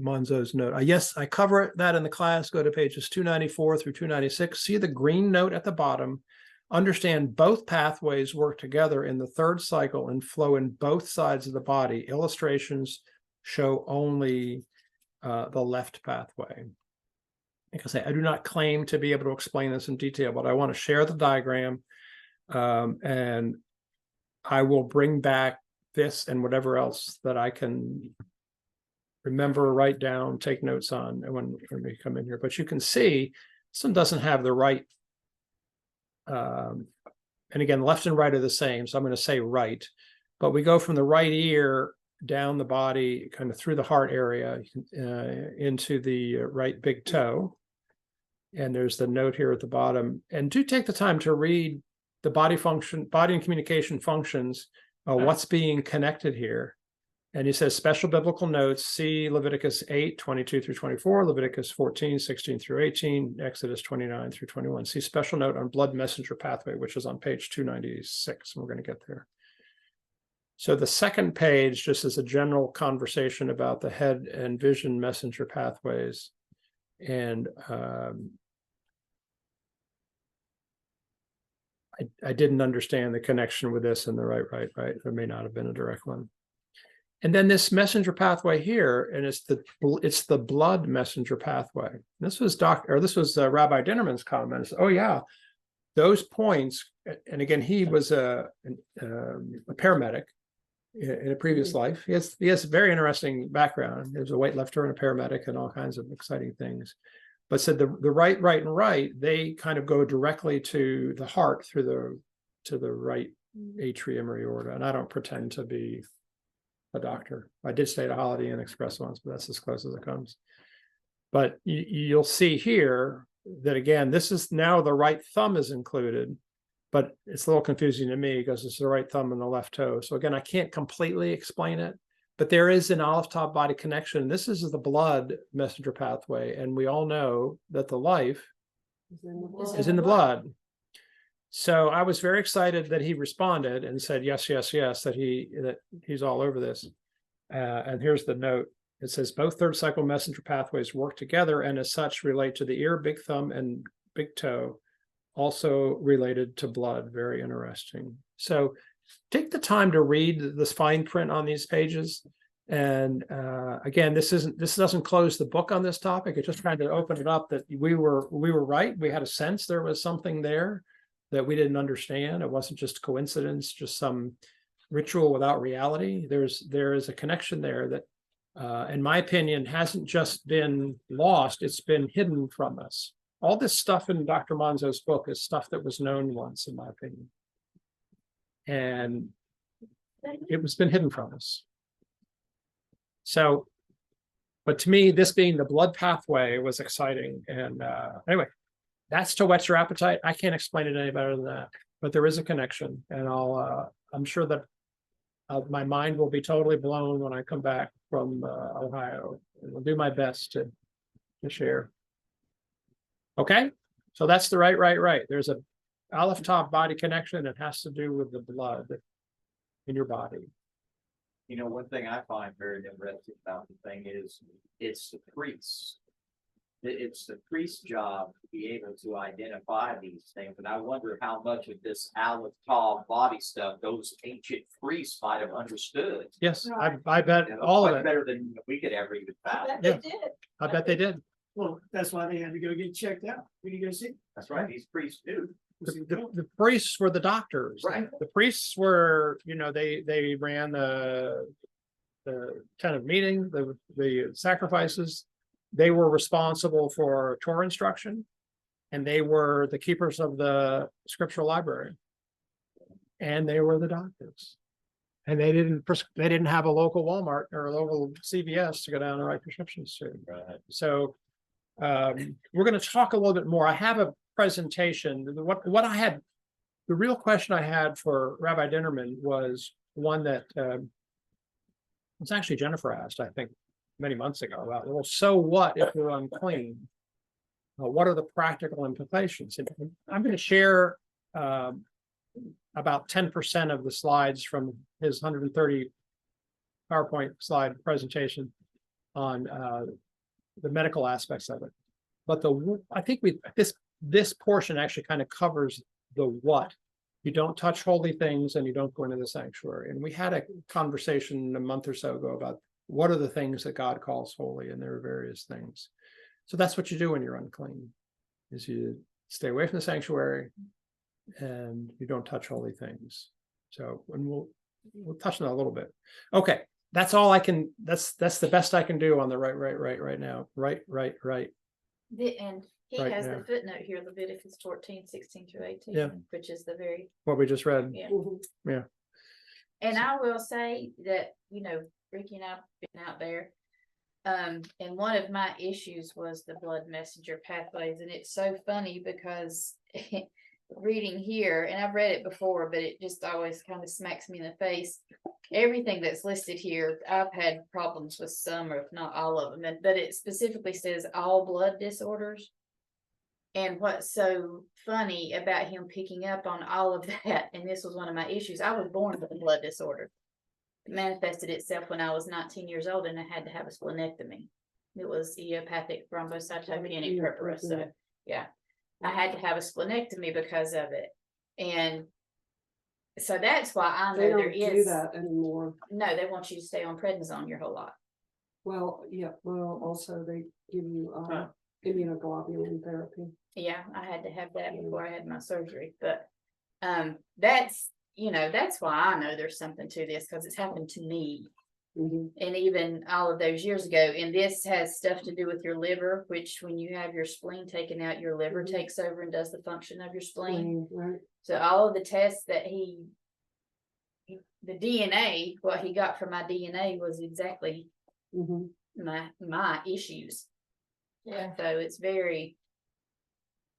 Monzo's note. Yes, I cover that in the class. Go to pages 294 through 296. See the green note at the bottom. Understand both pathways work together in the 3rd cycle and flow in both sides of the body. Illustrations show only the left pathway. Like I say, I do not claim to be able to explain this in detail, but I want to share the diagram, and I will bring back this and whatever else that I can remember, write down, take notes on when we come in here. But you can see this one doesn't have the right and again, left and right are the same, so I'm going to say right, but we go from the right ear down the body, kind of through the heart area, into the right big toe. And there's the note here at the bottom. And do take the time to read the body and communication functions, what's being connected here. And he says special biblical notes, see Leviticus 8, 22 through 24, Leviticus 14, 16 through 18, Exodus 29 through 21. See special note on blood messenger pathway, which is on page 296. And we're going to get there. So the second page, just as a general conversation about the head and vision messenger pathways. And I didn't understand the connection with this in the right. There may not have been a direct one. And then this messenger pathway here, and it's the blood messenger pathway. This was Rabbi Dinnerman's comments. Oh yeah, those points. And again, he was a paramedic in a previous life. He has a very interesting background. He was a weightlifter and a paramedic and all kinds of exciting things. But said the right, they kind of go directly to the heart through the right atrium or aorta. And I don't pretend to be a doctor. I did stay at a Holiday Inn Express once, but that's as close as it comes. But you'll see here that again, this is now the right thumb is included, but it's a little confusing to me because it's the right thumb and the left toe. So again, I can't completely explain it, but there is an olive top body connection. This is the blood messenger pathway. And we all know that the life is in the blood. So I was very excited that he responded and said, yes, that he's all over this. And here's the note. It says both third cycle messenger pathways work together and as such relate to the ear, big thumb, and big toe, also related to blood. Very interesting. So take the time to read this fine print on these pages. And again, this doesn't close the book on this topic. It just trying to open it up that we were right. We had a sense there was something there that we didn't understand. It wasn't just coincidence, just some ritual without reality. There is a connection there that, in my opinion, hasn't just been lost, it's been hidden from us. All this stuff in Dr. Monzo's book is stuff that was known once, in my opinion. And it was been hidden from us. So, but to me, this being the blood pathway was exciting. And anyway, that's to whet your appetite. I can't explain it any better than that, but there is a connection, and I'm sure that my mind will be totally blown when I come back from Ohio, and I'll do my best to share. Okay, so that's the right. There's a olive top body connection. It has to do with the blood in your body. You know, one thing I find very interesting about the thing is it's the priests. It's the priest's job to be able to identify these things. And I wonder how much of this olive top body stuff those ancient priests might have understood. Yes, I bet all of it. Better than we could ever even I fathom. bet they did. I bet they did. Well, that's why they had to go get checked out. When you go see. That's right, these priests do. The priests were the doctors. Right. The priests were, they ran the kind of meeting, the sacrifices. They were responsible for Torah instruction, and they were the keepers of the scriptural library. And they were the doctors. And they didn't have a local Walmart or a local CVS to go down and write prescriptions to. Right. So we're going to talk a little bit more. I have a presentation. What I had, the real question I had for Rabbi Dinnerman was one that was actually Jennifer asked, I think, many months ago about, well, so what if you're unclean? What are the practical implications? And I'm going to share about 10% of the slides from his 130 PowerPoint slide presentation on the medical aspects of it. But I think this portion actually kind of covers the what. You don't touch holy things and you don't go into the sanctuary. And we had a conversation a month or so ago about what are the things that God calls holy, and there are various things. So that's what you do when you're unclean, is you stay away from the sanctuary and you don't touch holy things. So, and we'll touch on that a little bit. Okay, that's all I can. That's the best I can do on the right now. Right. And He Right, has yeah. the footnote here, Leviticus 14:16-18. Yeah. Which is the very, What we just read. yeah. Mhm. And I will say that, Ricky and I've been out there. And one of my issues was the blood messenger pathways, and it's so funny because reading here, and I've read it before, but it just always kind of smacks me in the face. Everything that's listed here, I've had problems with some, or if not all of them, but it specifically says all blood disorders. And what's so funny about him picking up on all of that, and this was one of my issues, I was born with a blood disorder. It manifested itself when I was 19 years old, and I had to have a splenectomy. It was idiopathic thrombocytopenic purpura, so, yeah. I had to have a splenectomy because of it, and so that's why I They know there don't do is, that anymore. no, they want you to stay on prednisone your whole life. Well, yeah, well, also they give you, Huh. immunoglobulin therapy. Yeah, I had to have that before I had my surgery, but, that's, that's why I know there's something to this, because it's happened to me. Mhm. And even all of those years ago, and this has stuff to do with your liver, which when you have your spleen taken out, your liver Mhm. takes over and does the function of your spleen. Right, So all of the tests that the DNA, what he got from my DNA was exactly mhm. my issues. Yeah. So it's very,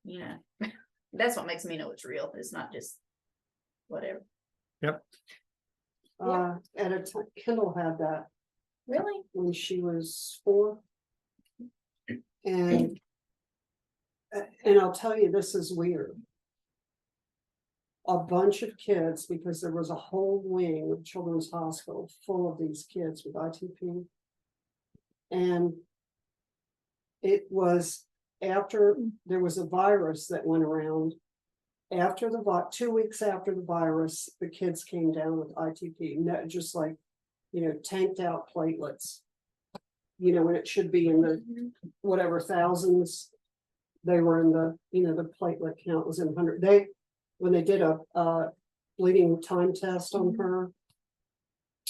that's what makes me know it's real. It's not just whatever. At a time, Kendall had that Really? when she was 4. And I'll tell you, this is weird. A bunch of kids, because there was a whole wing of Children's Hospital full of these kids with ITP. And it was after there was a virus that went around. After 2 weeks after the virus, the kids came down with ITP, just like, tanked out platelets. When it should be in the whatever thousands, they were in the, the platelet count was in 100. When they did a bleeding time test on her,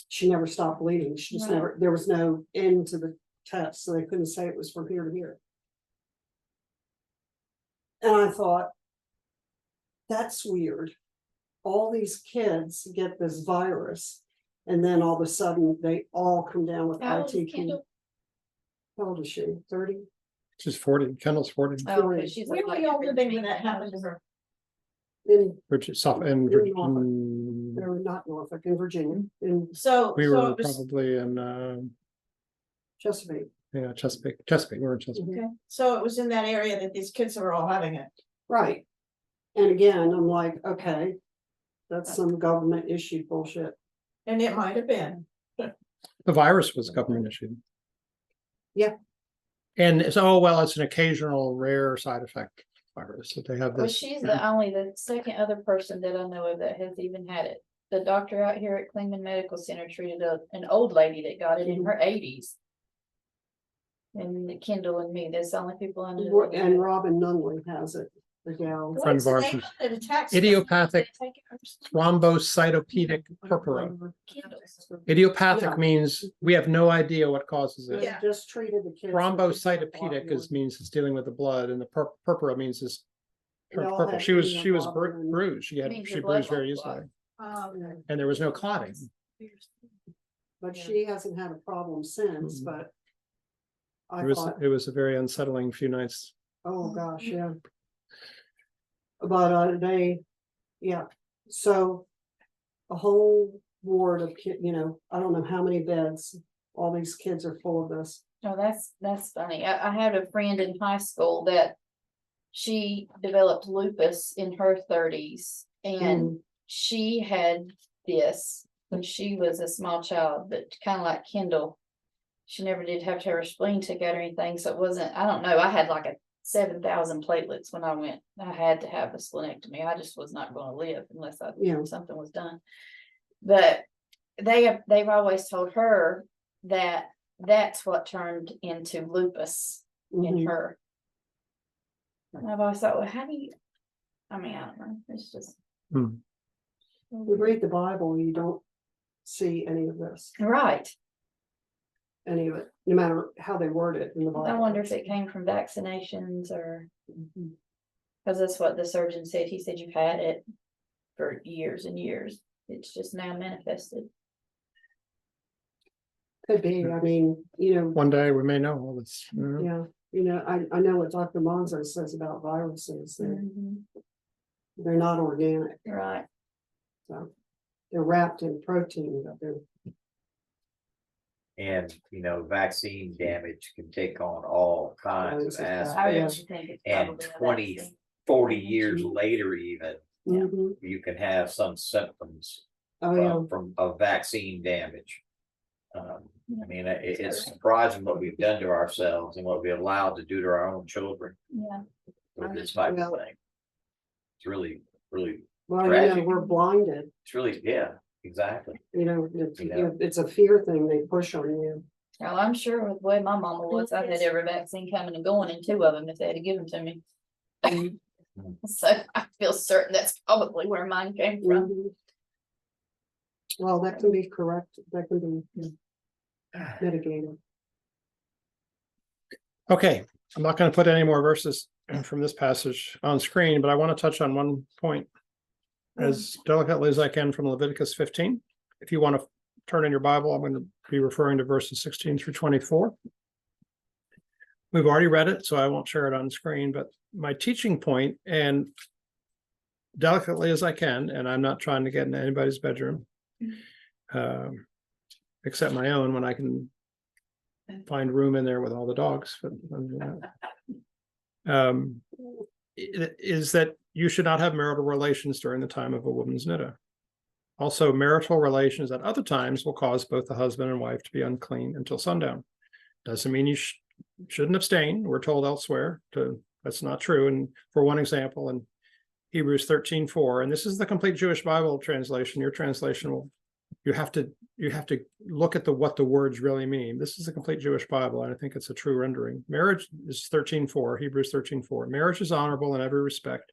she never stopped bleeding. She just Right. never, there was no end to the test, so they couldn't say it was from here to here. And I thought, that's weird. All these kids get this virus, and then all of a sudden they all come down with How old is ITP. Kendall? How old is she? 30? She's 40, Kendall's 40, Oh, okay, she's Where like were y'all living when that happened to her? In, which is soft, and You're they're not Norfolk, in Virginia, in So, we so were it was, probably in, Chesapeake. yeah, Chesapeake, we were in Chesapeake. okay, so it was in that area that these kids were all having it. Right. And again, I'm like, okay, that's some government issued bullshit. And it might have been. The virus was government issued. Yeah. And it's, oh, well, it's an occasional rare side effect virus that they have Well, this. she's the second other person that I know of that has even had it. The doctor out here at Klingman Medical Center treated an old lady that got it in her 80s. And Kendall and me, that's the only people I know. that And have Robin Nunley has it, the gal. Friend of ours What's the name is of it? Attacks them. idiopathic They take it from thrombocytopenic purpura. Kendall. Idiopathic Yeah. means we have no idea what causes it. Yeah. Just treated the kids. Thrombocytopenic means it's dealing with the blood, and the purpura means it's They all purple. had She was immunoglobulin and- bruised. She Means your bruised blood very won't easily, Okay. and there was no clotting. But Yeah. she hasn't had a problem since, Mhm. but. I It was thought, a very unsettling few nights. oh gosh, yeah. But yeah, so. A whole ward of I don't know how many beds, all these kids are full of this. Oh, that's funny. I had a friend in high school that she developed lupus in her 30s, and she had this when she was a small child, but kind of like Kendall. She never did have to have her spleen took out or anything, so it wasn't, I don't know, I had like a 7,000 platelets when I went. I had to have a splenectomy. I just was not going to live unless Yeah. something was done. But they've always told her that that's what turned into lupus in Mhm. her. And I've always thought, well, how do you? I mean, I don't know. It's just Hmm. We read the Bible, you don't see any of this. right. any of it, no matter how they word it in the Bible. I wonder if it came from vaccinations or, because that's what the surgeon said. He said you've had it for years and years. It's just now manifested. Could be, I mean, you know, One day we may know all this. You know? yeah, you know, I know what Dr. Monzo says about viruses, they're not organic, Right. so they're wrapped in protein, but they're, And, vaccine damage can take on all kinds of I really aspects. think it's And probably a 20, vaccine. 40 years later even, Yeah. mhm. you can have some symptoms Oh, yeah. from of vaccine damage. Yeah. I mean, it's surprising what we've done to ourselves and what we allowed to do to our own children Yeah. with this type Yeah. of thing. It's really, really, Well, tragic. we're blinded, it's really, yeah, exactly. it's, Yeah. it's a fear thing they push on you. Well, I'm sure with the way my mama was, I had every vaccine coming and going in 2 of them if they had to give them to me. So I feel certain that's probably where mine came from. Mhm. Well, that can be correct, that can be mitigated. Okay, I'm not going to put any more verses from this passage on screen, but I want to touch on one point as delicately as I can from Leviticus 15. If you want to turn in your Bible, I'm going to be referring to verses 16 through 24. We've already read it, so I won't share it on screen, but my teaching point, and delicately as I can, and I'm not trying to get into anybody's bedroom, except my own when I can find room in there with all the dogs. But is that you should not have marital relations during the time of a woman's niddah. Also, marital relations at other times will cause both the husband and wife to be unclean until sundown. Doesn't mean you shouldn't abstain. We're told elsewhere that's not true. And for one example, in Hebrews 13:4, and this is the complete Jewish Bible translation. Your translation will, you have to look at what the words really mean. This is a complete Jewish Bible, and I think it's a true rendering. Marriage is 13:4, Hebrews 13:4. Marriage is honorable in every respect,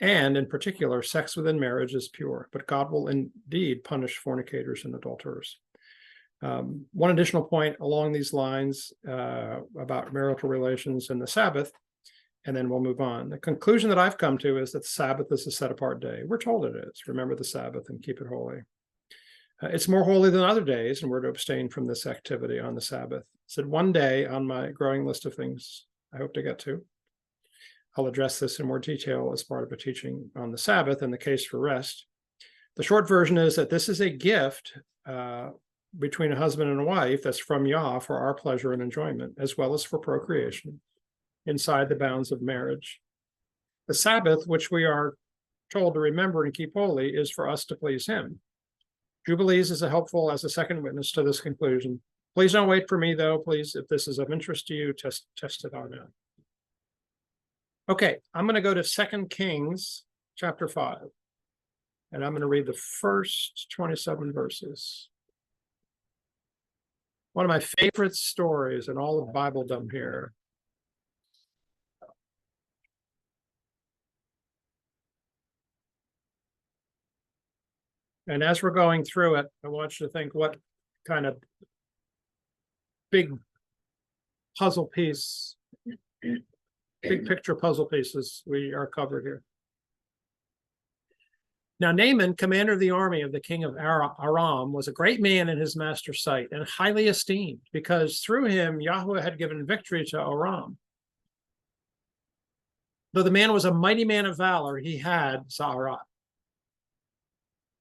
and in particular, sex within marriage is pure, but God will indeed punish fornicators and adulterers. One additional point along these lines about marital relations and the Sabbath, and then we'll move on. The conclusion that I've come to is that the Sabbath is a set apart day. We're told it is. Remember the Sabbath and keep it holy. It's more holy than other days, and we're to abstain from this activity on the Sabbath. I said one day on my growing list of things I hope to get to. I'll address this in more detail as part of a teaching on the Sabbath and the case for rest. The short version is that this is a gift between a husband and a wife that's from Yah for our pleasure and enjoyment, as well as for procreation inside the bounds of marriage. The Sabbath, which we are told to remember and keep holy, is for us to please him. Jubilees is helpful as a second witness to this conclusion. Please don't wait for me, though. Please, if this is of interest to you, test it on out. Okay, I'm going to go to 2 Kings chapter 5, and I'm going to read the first 27 verses. One of my favorite stories in all of Bibledom here. And as we're going through it, I want you to think what kind of big puzzle piece, big picture puzzle pieces we are covered here. Now, Naaman, commander of the army of the king of Aram, was a great man in his master's sight and highly esteemed, because through him, Yahweh had given victory to Aram. Though the man was a mighty man of valor, he had Zaharat.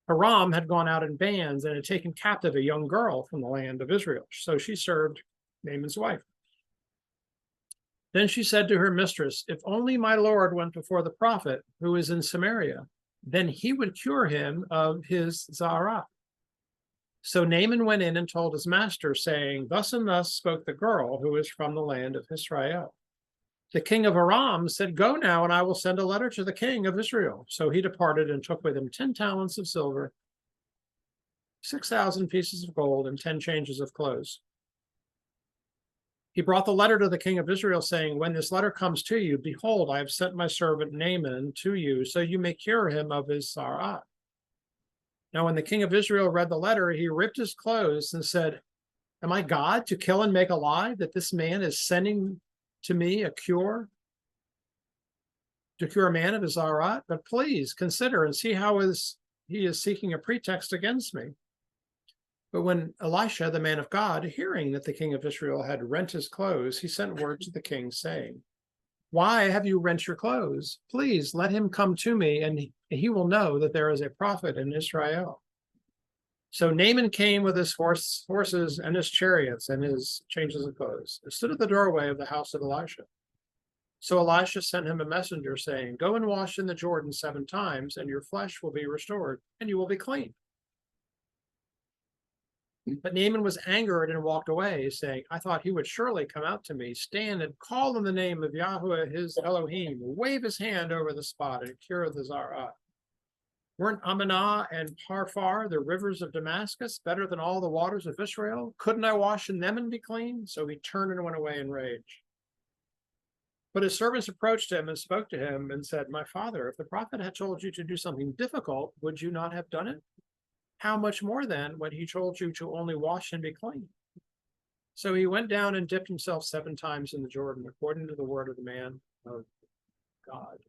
Aram had gone out in bands and had taken captive a young girl from the land of Israel, so she served Naaman's wife. Then she said to her mistress, "If only my lord went before the prophet who is in Samaria, then he would cure him of his Zaharat." So Naaman went in and told his master, saying, "Thus and thus spoke the girl who is from the land of Israel." The king of Aram said, "Go now, and I will send a letter to the king of Israel." So he departed and took with him 10 talents of silver, 6,000 pieces of gold, and 10 changes of clothes. He brought the letter to the king of Israel, saying, "When this letter comes to you, behold, I have sent my servant Naaman to you, so you may cure him of his Zaharat." Now, when the king of Israel read the letter, he ripped his clothes and said, Am I God to kill and make alive that this man is sending to me a cure? To cure a man of his Zarat? But please consider and see how he is seeking a pretext against me. But when Elisha, the man of God, hearing that the king of Israel had rent his clothes, he sent word to the king, saying, why have you rent your clothes? Please let him come to me, and he will know that there is a prophet in Israel. So Naaman came with his horses and his chariots and his changes of clothes, and stood at the doorway of the house of Elisha. So Elisha sent him a messenger, saying, go and wash in the Jordan 7 times, and your flesh will be restored, and you will be clean. But Naaman was angered and walked away, saying, I thought he would surely come out to me, stand and call on the name of Yahuwah his Elohim, wave his hand over the spot, and cure the Zarat. Weren't Amanah and Parfar, the rivers of Damascus, better than all the waters of Israel? Couldn't I wash in them and be clean? So he turned and went away in rage. But his servants approached him and spoke to him and said, my father, if the prophet had told you to do something difficult, would you not have done it? How much more then when he told you to only wash and be clean? So he went down and dipped himself 7 times in the Jordan, according to the word of the man of God.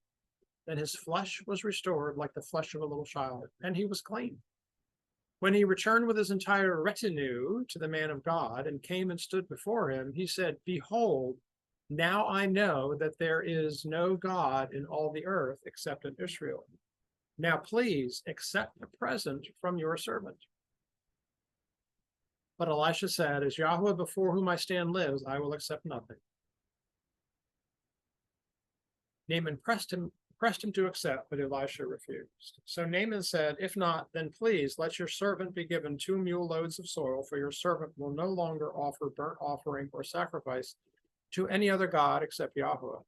Then his flesh was restored like the flesh of a little child, and he was clean. When he returned with his entire retinue to the man of God and came and stood before him, he said, behold, now I know that there is no God in all the earth except in Israel. Now please accept the present from your servant. But Elisha said, as Yahweh before whom I stand lives, I will accept nothing. Naaman pressed him to accept, but Elisha refused. So Naaman said, if not, then please let your servant be given 2 mule loads of soil, for your servant will no longer offer burnt offering or sacrifice to any other god except Yahweh.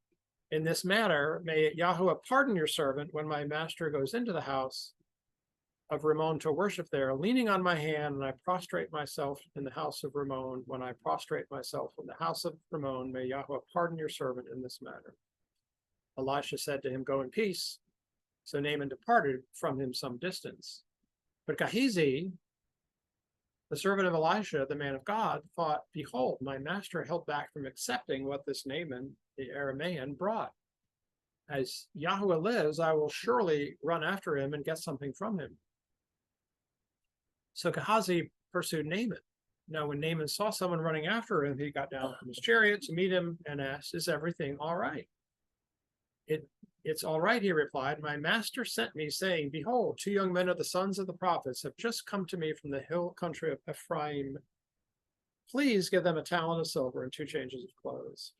In this manner, may Yahweh pardon your servant when my master goes into the house of Rimmon to worship there, leaning on my hand, and I prostrate myself in the house of Rimmon. When I prostrate myself in the house of Rimmon, may Yahweh pardon your servant in this matter. Elisha said to him, go in peace. So Naaman departed from him some distance. But Gehazi, the servant of Elisha, the man of God, thought, behold, my master held back from accepting what this Naaman, the Aramean, brought. As Yahweh lives, I will surely run after him and get something from him. So Gehazi pursued Naaman. Now, when Naaman saw someone running after him, he got down from his chariot to meet him and asked, is everything all right? It's all right, he replied. My master sent me, saying, behold, 2 young men of the sons of the prophets have just come to me from the hill country of Ephraim. Please give them a talent of silver and 2 changes of clothes.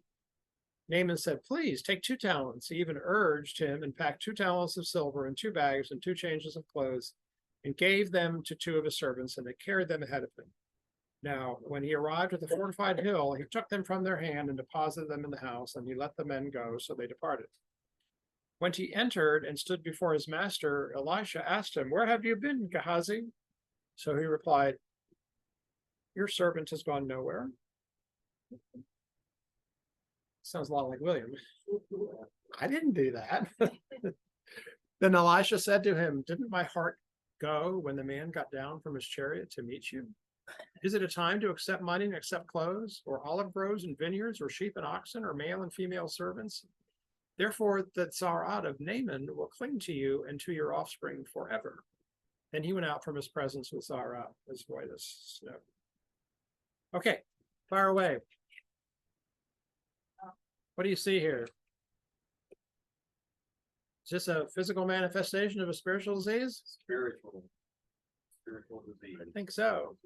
Naaman said, please take 2 talents. He even urged him and packed 2 talents of silver in 2 bags and 2 changes of clothes, and gave them to 2 of his servants, and they carried them ahead of him. Now, when he arrived at the fortified hill, he took them from their hand and deposited them in the house, and he let the men go, so they departed. When he entered and stood before his master, Elisha asked him, where have you been, Gehazi? So he replied, your servant has gone nowhere. Sounds a lot like William. I didn't do that. Then Elisha said to him, didn't my heart go when the man got down from his chariot to meet you? Is it a time to accept money and accept clothes, or olive groves and vineyards, or sheep and oxen, or male and female servants? Therefore, the Zarat of Naaman will cling to you and to your offspring forever. Then he went out from his presence with Zarat as white as snow. Okay, fire away. What do you see here? Is this a physical manifestation of a spiritual disease? Spiritual disease. I think so.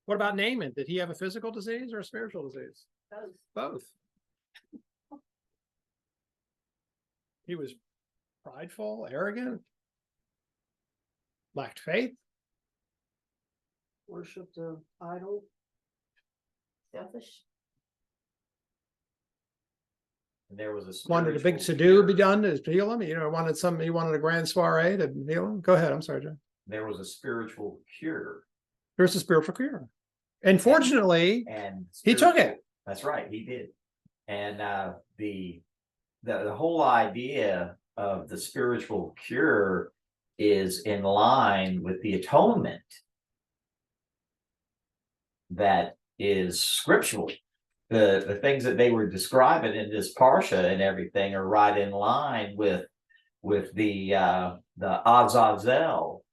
What about Naaman? Did he have a physical disease or a spiritual disease? Both. He was prideful, arrogant, lacked faith. Worshiped an idol. Selfish. And there was a Wanted a big spiritual to-do be cure. done to heal him. He wanted a grand soiree to heal him. Go ahead. I'm sorry, John. There was a spiritual cure. There's a spiritual cure. And fortunately, And he took spiritual- it. That's right, he did. And the whole idea of the spiritual cure is in line with the atonement that is scriptural. The things that they were describing in this parsha and everything are right in line with the Azazel,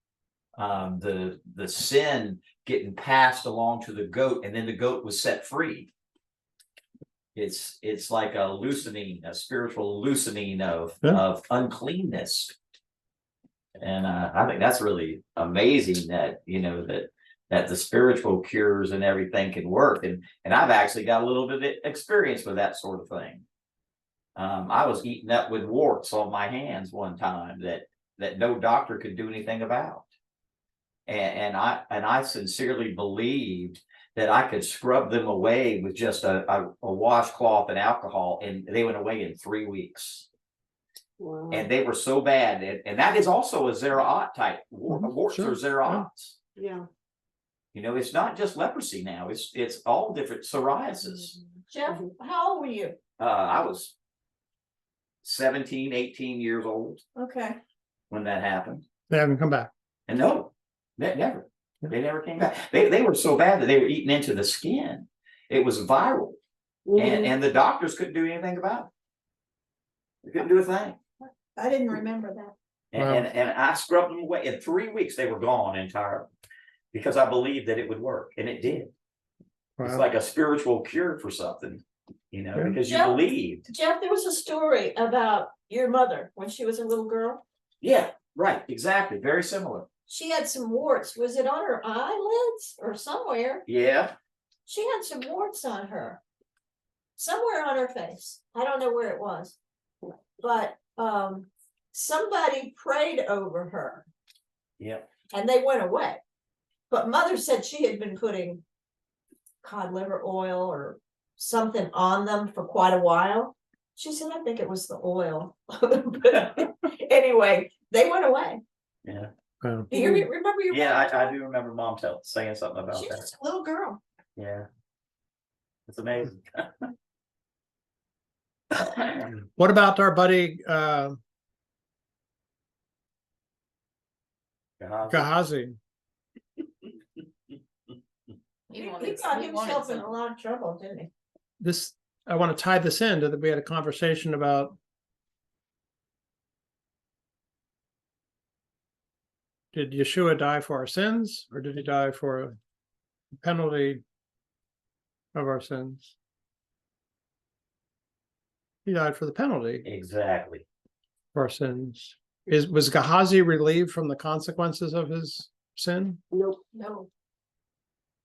the sin getting passed along to the goat, and then the goat was set free. It's like a loosening, a spiritual loosening of uncleanness. And I think that's really amazing that, you know, that the spiritual cures and everything can work. And I've actually got a little bit of experience with that sort of thing. I was eaten up with warts on my hands one time that no doctor could do anything about. And I sincerely believed that I could scrub them away with just a washcloth and alcohol, and they went away in 3 weeks. Wow. And they were so bad, and that is also a Zera'at type. Warts Sure. are Zera'ats. Yeah. You know, it's not just leprosy now. It's all different psoriasis. Jeff, how old were you? I was 17, 18 years old Okay. when that happened. They haven't come back. And no, they never came back. They were so bad that they were eating into the skin. It was viral, Mhm. and the doctors couldn't do anything about it. They couldn't do a thing. I didn't remember that. And, Wow. and I scrubbed them away. In 3 weeks, they were gone entirely because I believed that it would work, and it did. It's Wow. like a spiritual cure for something, you know, Yeah. because you Yeah. believed. Jeff, there was a story about your mother when she was a little girl. Yeah, right, exactly. Very similar. She had some warts. Was it on her eyelids or somewhere? Yeah. She had some warts on her. Somewhere on her face. I don't know where it was. But somebody prayed over her Yeah. and they went away. But mother said she had been putting cod liver oil or something on them for quite a while. She said, I think it was the oil. But anyway, they went away. Yeah. Wow. Do you remember your Yeah, mom? I do remember mom saying something about She that. was a little girl. Yeah. It's amazing. What about our buddy Gehazi? He got himself in a lot of trouble, didn't he? This, I want to tie this in to that we had a conversation about. Did Yeshua die for our sins, or did he die for the penalty of our sins? He died for the penalty Exactly. of our sins. Was Gehazi relieved from the consequences of his sin? Nope. No.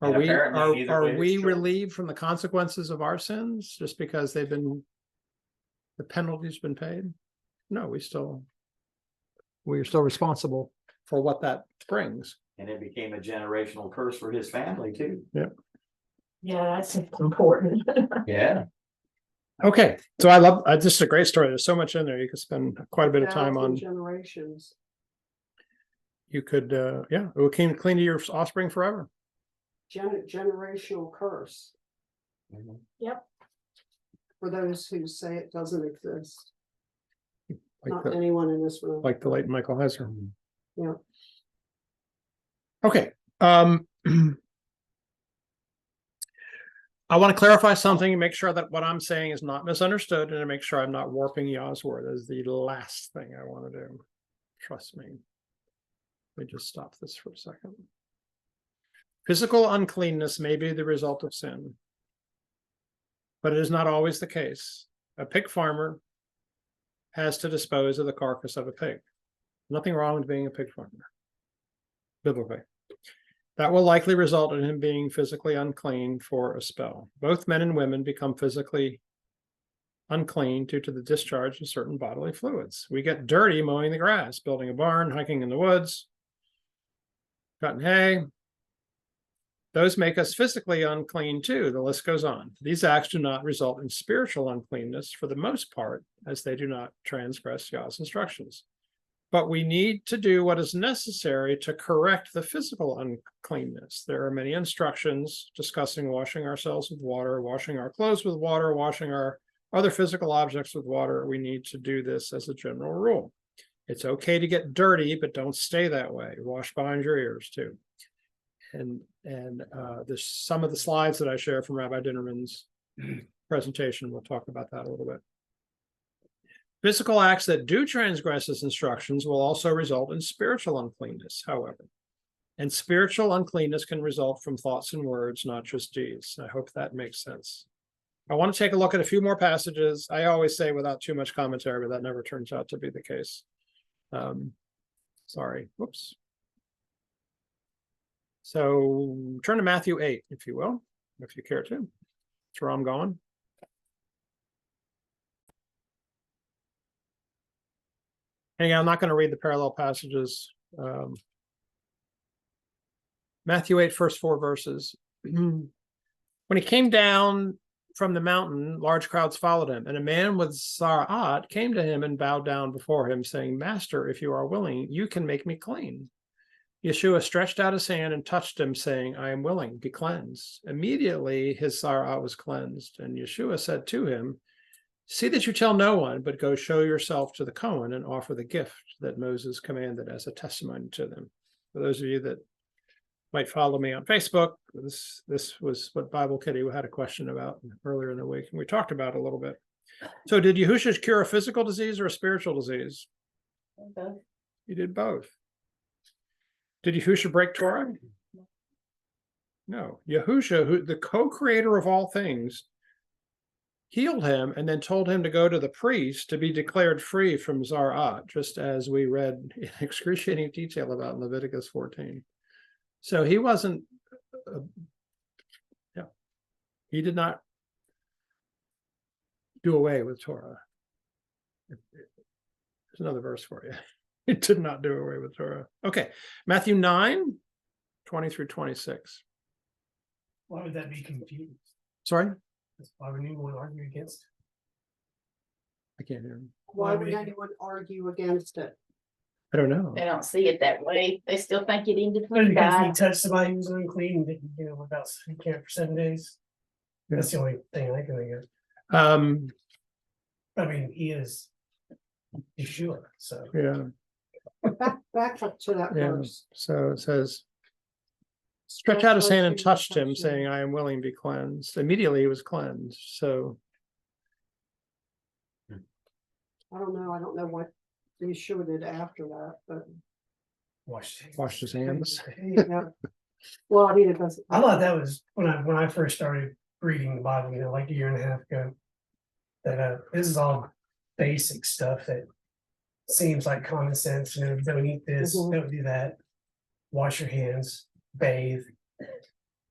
Are And we apparently neither are was we his relieved from the consequences of our sins just because the penalty's been paid? No, we're still responsible for what that brings. And it became a generational curse for his family too. Yeah, that's important. Yeah. Okay, so this is a great story. There's so much in there. You could spend quite a bit of time 1,000 on. generations. You could, it will clean to your offspring forever. Generational curse Mhm. Yep. for those who say it doesn't exist. Like Not anyone in this room. the late Michael Heiser. Yeah. Okay. I want to clarify something and make sure that what I'm saying is not misunderstood, and to make sure I'm not warping Yah's word. That is the last thing I want to do. Trust me. Let me just stop this for a second. Physical uncleanness may be the result of sin, but it is not always the case. A pig farmer has to dispose of the carcass of a pig. Nothing wrong with being a pig farmer, biblically. That will likely result in him being physically unclean for a spell. Both men and women become physically unclean due to the discharge of certain bodily fluids. We get dirty mowing the grass, building a barn, hiking in the woods, cutting hay. Those make us physically unclean too. The list goes on. These acts do not result in spiritual uncleanness for the most part, as they do not transgress Yah's instructions. But we need to do what is necessary to correct the physical uncleanness. There are many instructions discussing washing ourselves with water, washing our clothes with water, washing our other physical objects with water. We need to do this as a general rule. It's okay to get dirty, but don't stay that way. Wash behind your ears too. there's some of the slides that I share from Rabbi Dinnerman's presentation. We'll talk about that a little bit. Physical acts that do transgress his instructions will also result in spiritual uncleanness, however. And spiritual uncleanness can result from thoughts and words, not just deeds. I hope that makes sense. I want to take a look at a few more passages. I always say without too much commentary, but that never turns out to be the case. Sorry, whoops. So turn to Matthew 8, if you will, if you care to. That's where I'm going. And again, I'm not going to read the parallel passages. Matthew 8, first 4 verses. When he came down from the mountain, large crowds followed him, and a man with Sara'at came to him and bowed down before him, saying, Master, if you are willing, you can make me clean. Yeshua stretched out his hand and touched him, saying, I am willing, be cleansed. Immediately his Sara'at was cleansed, and Yeshua said to him, See that you tell no one, but go show yourself to the Cohen and offer the gift that Moses commanded as a testimony to them. For those of you that might follow me on Facebook, this was what Bible Kitty had a question about earlier in the week, and we talked about it a little bit. So did Yahusha cure a physical disease or a spiritual disease? Both. He did both. Did Yahusha break Torah? No. Yahusha, who the co-creator of all things, healed him and then told him to go to the priest to be declared free from Zara'at, just as we read in excruciating detail about in Leviticus 14. So he wasn't, he did not do away with Torah. There's another verse for you. He did not do away with Torah. Okay, Matthew 9, 20 through 26. Why would that be confused? Sorry? Why would anyone argue against I can't hear him. Why would anyone argue against it? I don't know. They don't see it that way. They still think it ended it? with Because he God. touched somebody who was unclean and didn't, without he can't for 7 days. That's the only thing I can think of. I mean, he is Yeshua, so Yeah. Back up to that Yeah. verse. So it says, stretch out his hand and touched him, saying, I am willing, be cleansed. Immediately he was cleansed. So I don't know what Yeshua did after that, but washed washed his hands. yeah. Well, he doesn't. I thought that was when I first started reading the Bible, like a year and a half ago. That this is all basic stuff that seems like common sense. Don't eat this, don't do that. Wash your hands, bathe.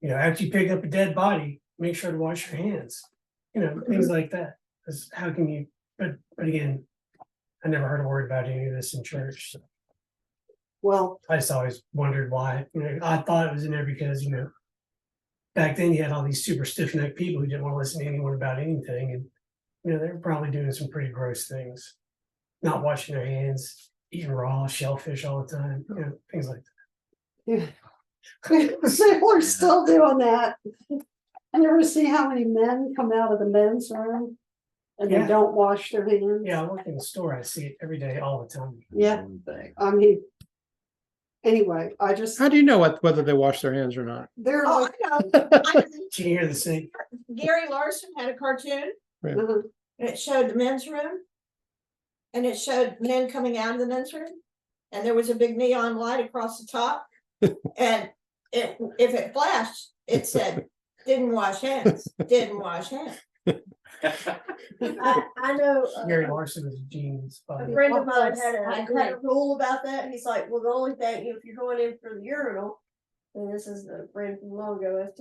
After you pick up a dead body, make sure to wash your hands. Things like that. Because how can you? But again, I never heard a word about any of this in church. So Well, I just always wondered why. I thought it was in there because back then you had all these super stiff-necked people who didn't want to listen to anyone about anything, and they were probably doing some pretty gross things, not washing their hands, eating raw shellfish all the time, things like that. we're still doing that. I never see how many men come out of the men's room and Yeah. they don't wash their hands. Yeah, I work in the store. I see it every day, all the time. Yeah. I mean, anyway, I just, How do you know whether they wash their hands or not? they're Oh, like, I know. Can you hear the sink? Gary Larson had a cartoon, uh-huh. and it showed the men's room. And it showed men coming out of the men's room, and there was a big neon light across the top. And if it flashed, it said, didn't wash hands, didn't wash hands. I know Gary Larson is a genius. a friend of mine had a rule about that. He's like, well, the only thing, if you're going in for the urinal, and this is a friend from long ago, as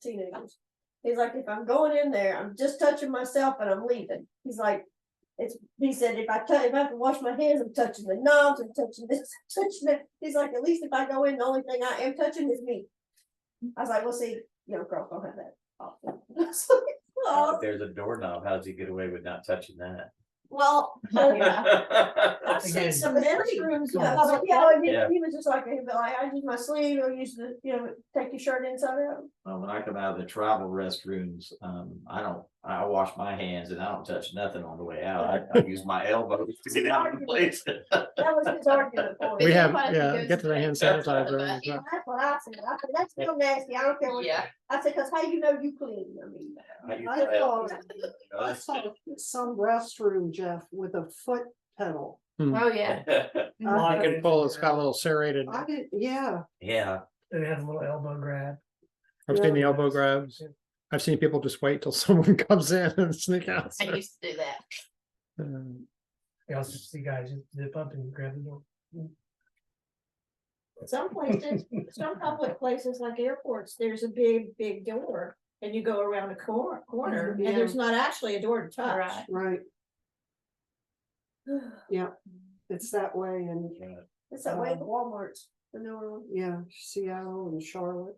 teenagers. He's like, if I'm going in there, I'm just touching myself and I'm leaving. He's like, he said, if I have to wash my hands, I'm touching the knobs, I'm touching this, I'm touching that. He's like, at least if I go in, the only thing I am touching is me. I was like, well, see, girls don't have that option. If there's a doorknob, how does he get away with not touching that? Well, I've seen Again. some men's rooms. Yeah. He was just like, I use my sleeve, or use the, take your shirt inside out. When I come out of the travel restrooms, I I wash my hands and I don't touch nothing on the way out. I use my elbows to get out of the place. That was his argument for We it. have, Everybody yeah, goes get to the to hand the- sanitizer. Yeah. and stuff. That's what I said. I said, that's still nasty. I don't care what. Yeah. I said, cause how you know you clean? I mean. I use I my saw, elbows. I saw some restroom, Jeff, with a foot pedal. Oh, yeah. You can pull, it's got a little serrated. I did, yeah, Yeah, And it has a little elbow grab. I've seen the elbow grabs. I've seen people just wait till someone comes in and sneak out. I used to do that. You also see guys just zip up and grab the door. Some places, some public places like airports, there's a big, big door. And you go around a corner Yeah. and there's not actually a door to touch. Right. right. Yeah, it's that way and, It's that way at the Walmarts, the newer one. yeah, Seattle and Charlotte.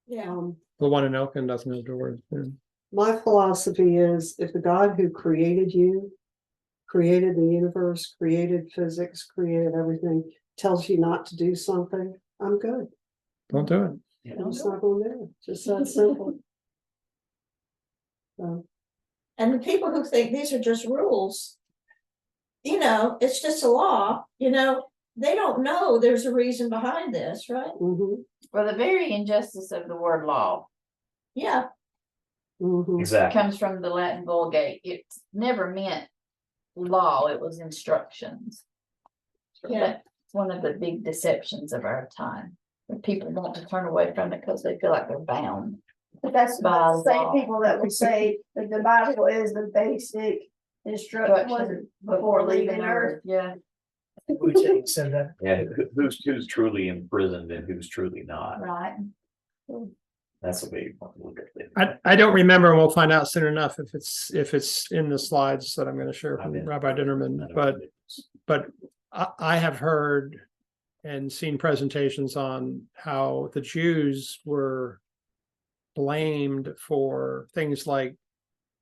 Yeah, The one in Elkin doesn't have doors. Yeah. My philosophy is if the God who created you, created the universe, created physics, created everything, tells you not to do something, I'm good. Don't do it. I'm just not gonna do it. Just that simple. So, and the people who think these are just rules. You know, it's just a law, you know, they don't know there's a reason behind this, right? mhm, For the very injustice of the word law Yeah, mhm. exactly. comes from the Latin Vulgate. It's never meant law, it was instructions. Yeah. That's one of the big deceptions of our time. When people want to turn away from it because they feel like they're bound. But that's By the same law. people that will say that the Bible is the basic instruction before leaving earth. Yeah. Who said that? Yeah, who's truly imprisoned and who's truly not? Right. That's the way you want to look at it. I don't remember, and we'll find out soon enough if it's in the slides that I'm gonna share I've from been- Rabbi Dinnerman, but I have heard and seen presentations on how the Jews were blamed for things like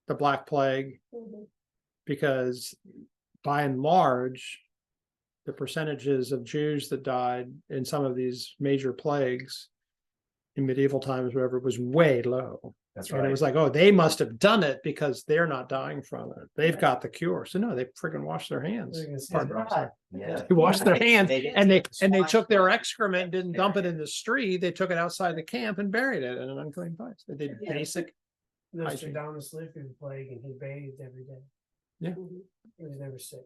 the Black Plague, because by and large, the percentages of Jews that died in some of these major plagues in medieval times, whatever, was way low. That's And it right. was like, oh, they must have done it because they're not dying from it. They've got the cure. So no, they friggin' washed their hands. Pardon me. Yeah. They washed their hands They didn't and they take the took their swine excrement, didn't dump it in the street. They took it outside the camp and buried it in an unclean place. They did Yeah. basic. Nostradamus lived through the plague and he bathed every day. Yeah. Mhm. He was never sick.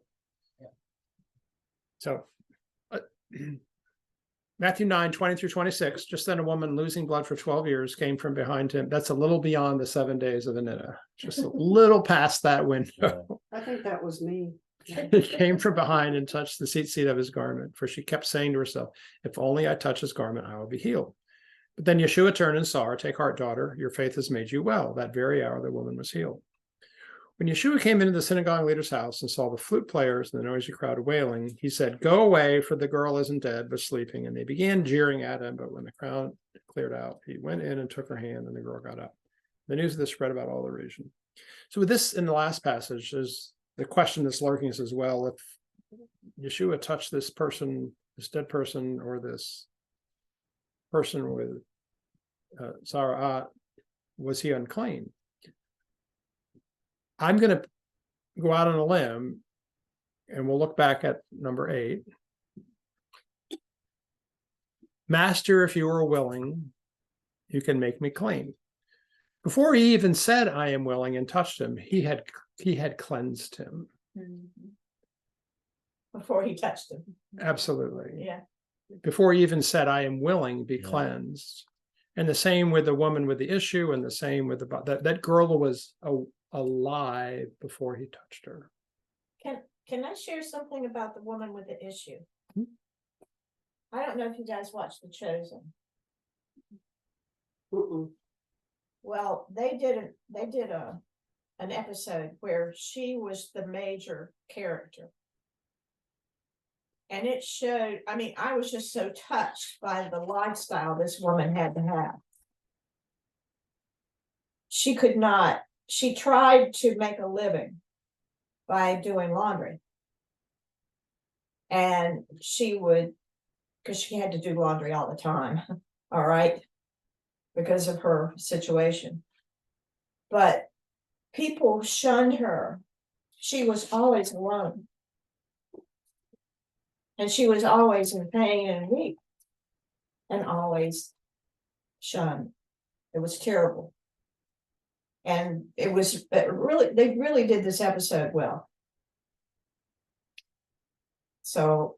So Matthew 9:20-26, just then a woman losing blood for 12 years came from behind him. That's a little beyond the 7 days of the Nineveh, just a little past that window. I think that was me. He came from behind and touched the seat of his garment, for she kept saying to herself, if only I touch his garment, I will be healed. But then Yeshua turned and saw her. Take heart, daughter, your faith has made you well. That very hour the woman was healed. When Yeshua came into the synagogue leader's house and saw the flute players and the noisy crowd wailing, he said, go away, for the girl isn't dead, but sleeping. And they began jeering at him. But when the crowd cleared out, he went in and took her hand, and the girl got up. The news of this spread about all the region. So with this in the last passage, is the question that's lurking as well, if Yeshua touched this person, this dead person, or this person with Sarah, was he unclean? I'm going to go out on a limb, and we'll look back at number 8. Master, if you are willing, you can make me clean. Before he even said, I am willing, and touched him, he had cleansed him. before he touched him. Absolutely. Yeah. Before he even said, I am willing, be Yeah. cleansed. And the same with the woman with the issue, and the same with that girl was alive before he touched her. Can I share something about the woman with the issue? Hmm. I don't know if you guys watched The Chosen. Mm-mm. Well, they did an episode where she was the major character. And it showed, I mean, I was just so touched by the lifestyle this woman had to have. She tried to make a living by doing laundry. And she would, because she had to do laundry all the time, all right, because of her situation. But people shunned her. She was always alone. And she was always in pain and weak. And always shunned. It was terrible. And it was really, they really did this episode well. So.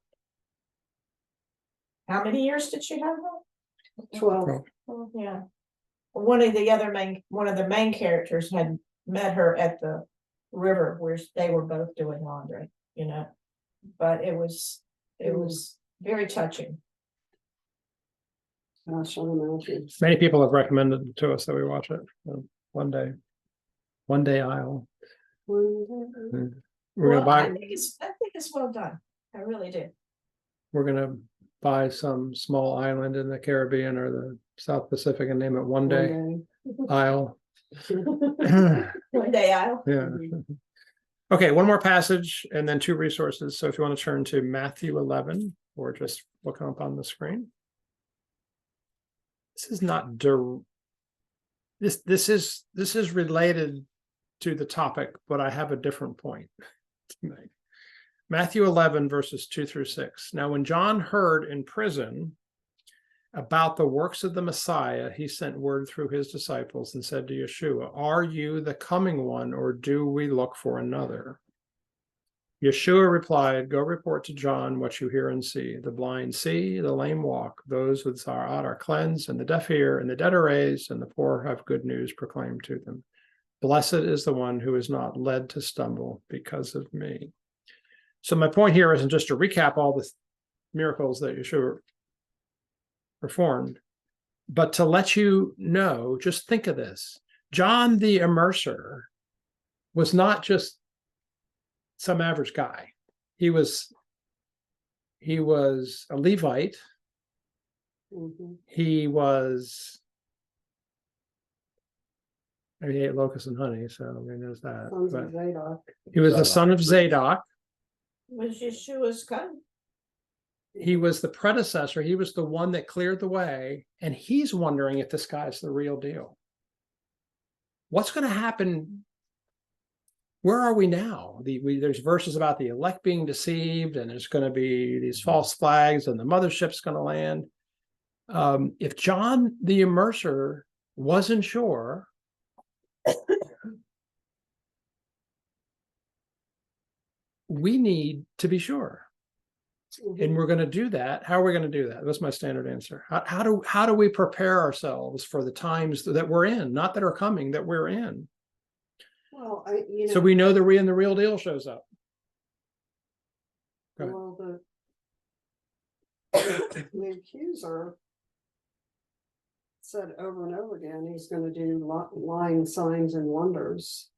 How many years did she have? 12. Oh, yeah. One of the main characters had met her at the river where they were both doing laundry, you know. But it was very touching. Gosh, I imagine. Many people have recommended to us that we watch it. One day I'll. We're gonna buy. I think it's well done. I really do. We're gonna buy some small island in the Caribbean or the South Pacific and name it One Day Isle. One day I'll. Yeah. Okay, one more passage and then 2 resources. So if you want to turn to Matthew 11 or just look up on the screen. This is not this is related to the topic, but I have a different point to make. Matthew 11 verses 2 through 6. Now, when John heard in prison about the works of the Messiah, he sent word through his disciples and said to Yeshua, "Are you the coming one, or do we look for another?" Yeshua replied, "Go report to John what you hear and see. The blind see, the lame walk, those with Za'at are cleansed, and the deaf hear, and the dead are raised, and the poor have good news proclaimed to them. Blessed is the one who is not led to stumble because of me." So my point here isn't just to recap all the miracles that Yeshua performed, but to let you know, just think of this. John the Immerser was not just some average guy. He was a Levite. He was, he ate locusts and honey, so I mean, there's that. Sons But of Zadok. he was the son of Zadok. Was Yeshua's cousin. He was the predecessor. He was the one that cleared the way. And he's wondering if this guy's the real deal. What's going to happen? Where are we now? There's verses about the elect being deceived, and there's going to be these false flags, and the mothership's going to land. If John the Immerser wasn't sure, we need to be sure. And we're going to do that. How are we going to do that? That's my standard answer. How do we prepare ourselves for the times that we're in, not that are coming, that we're in? Well, you know. So we know the real deal shows up. Go ahead. Well, the accuser said over and over again, he's going to do lying signs and wonders.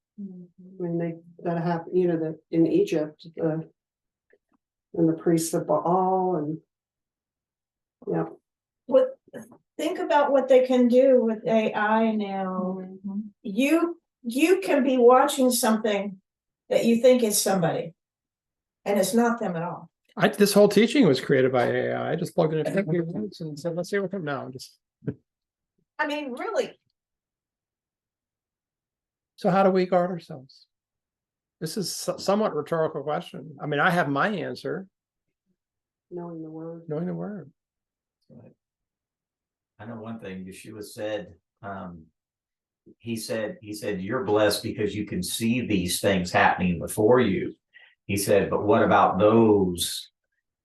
When that happened, you know, that in Egypt, and the priests of Baal, and Think about what they can do with AI now. You can be watching something that you think is somebody, and it's not them at all. This whole teaching was created by AI. I just plugged it in and said, let's see what comes now. I mean, really. So how do we guard ourselves? This is somewhat rhetorical question. I mean, I have my answer. knowing the word. Knowing the word. I know one thing Yeshua said, he said, you're blessed because you can see these things happening before you. He said, but what about those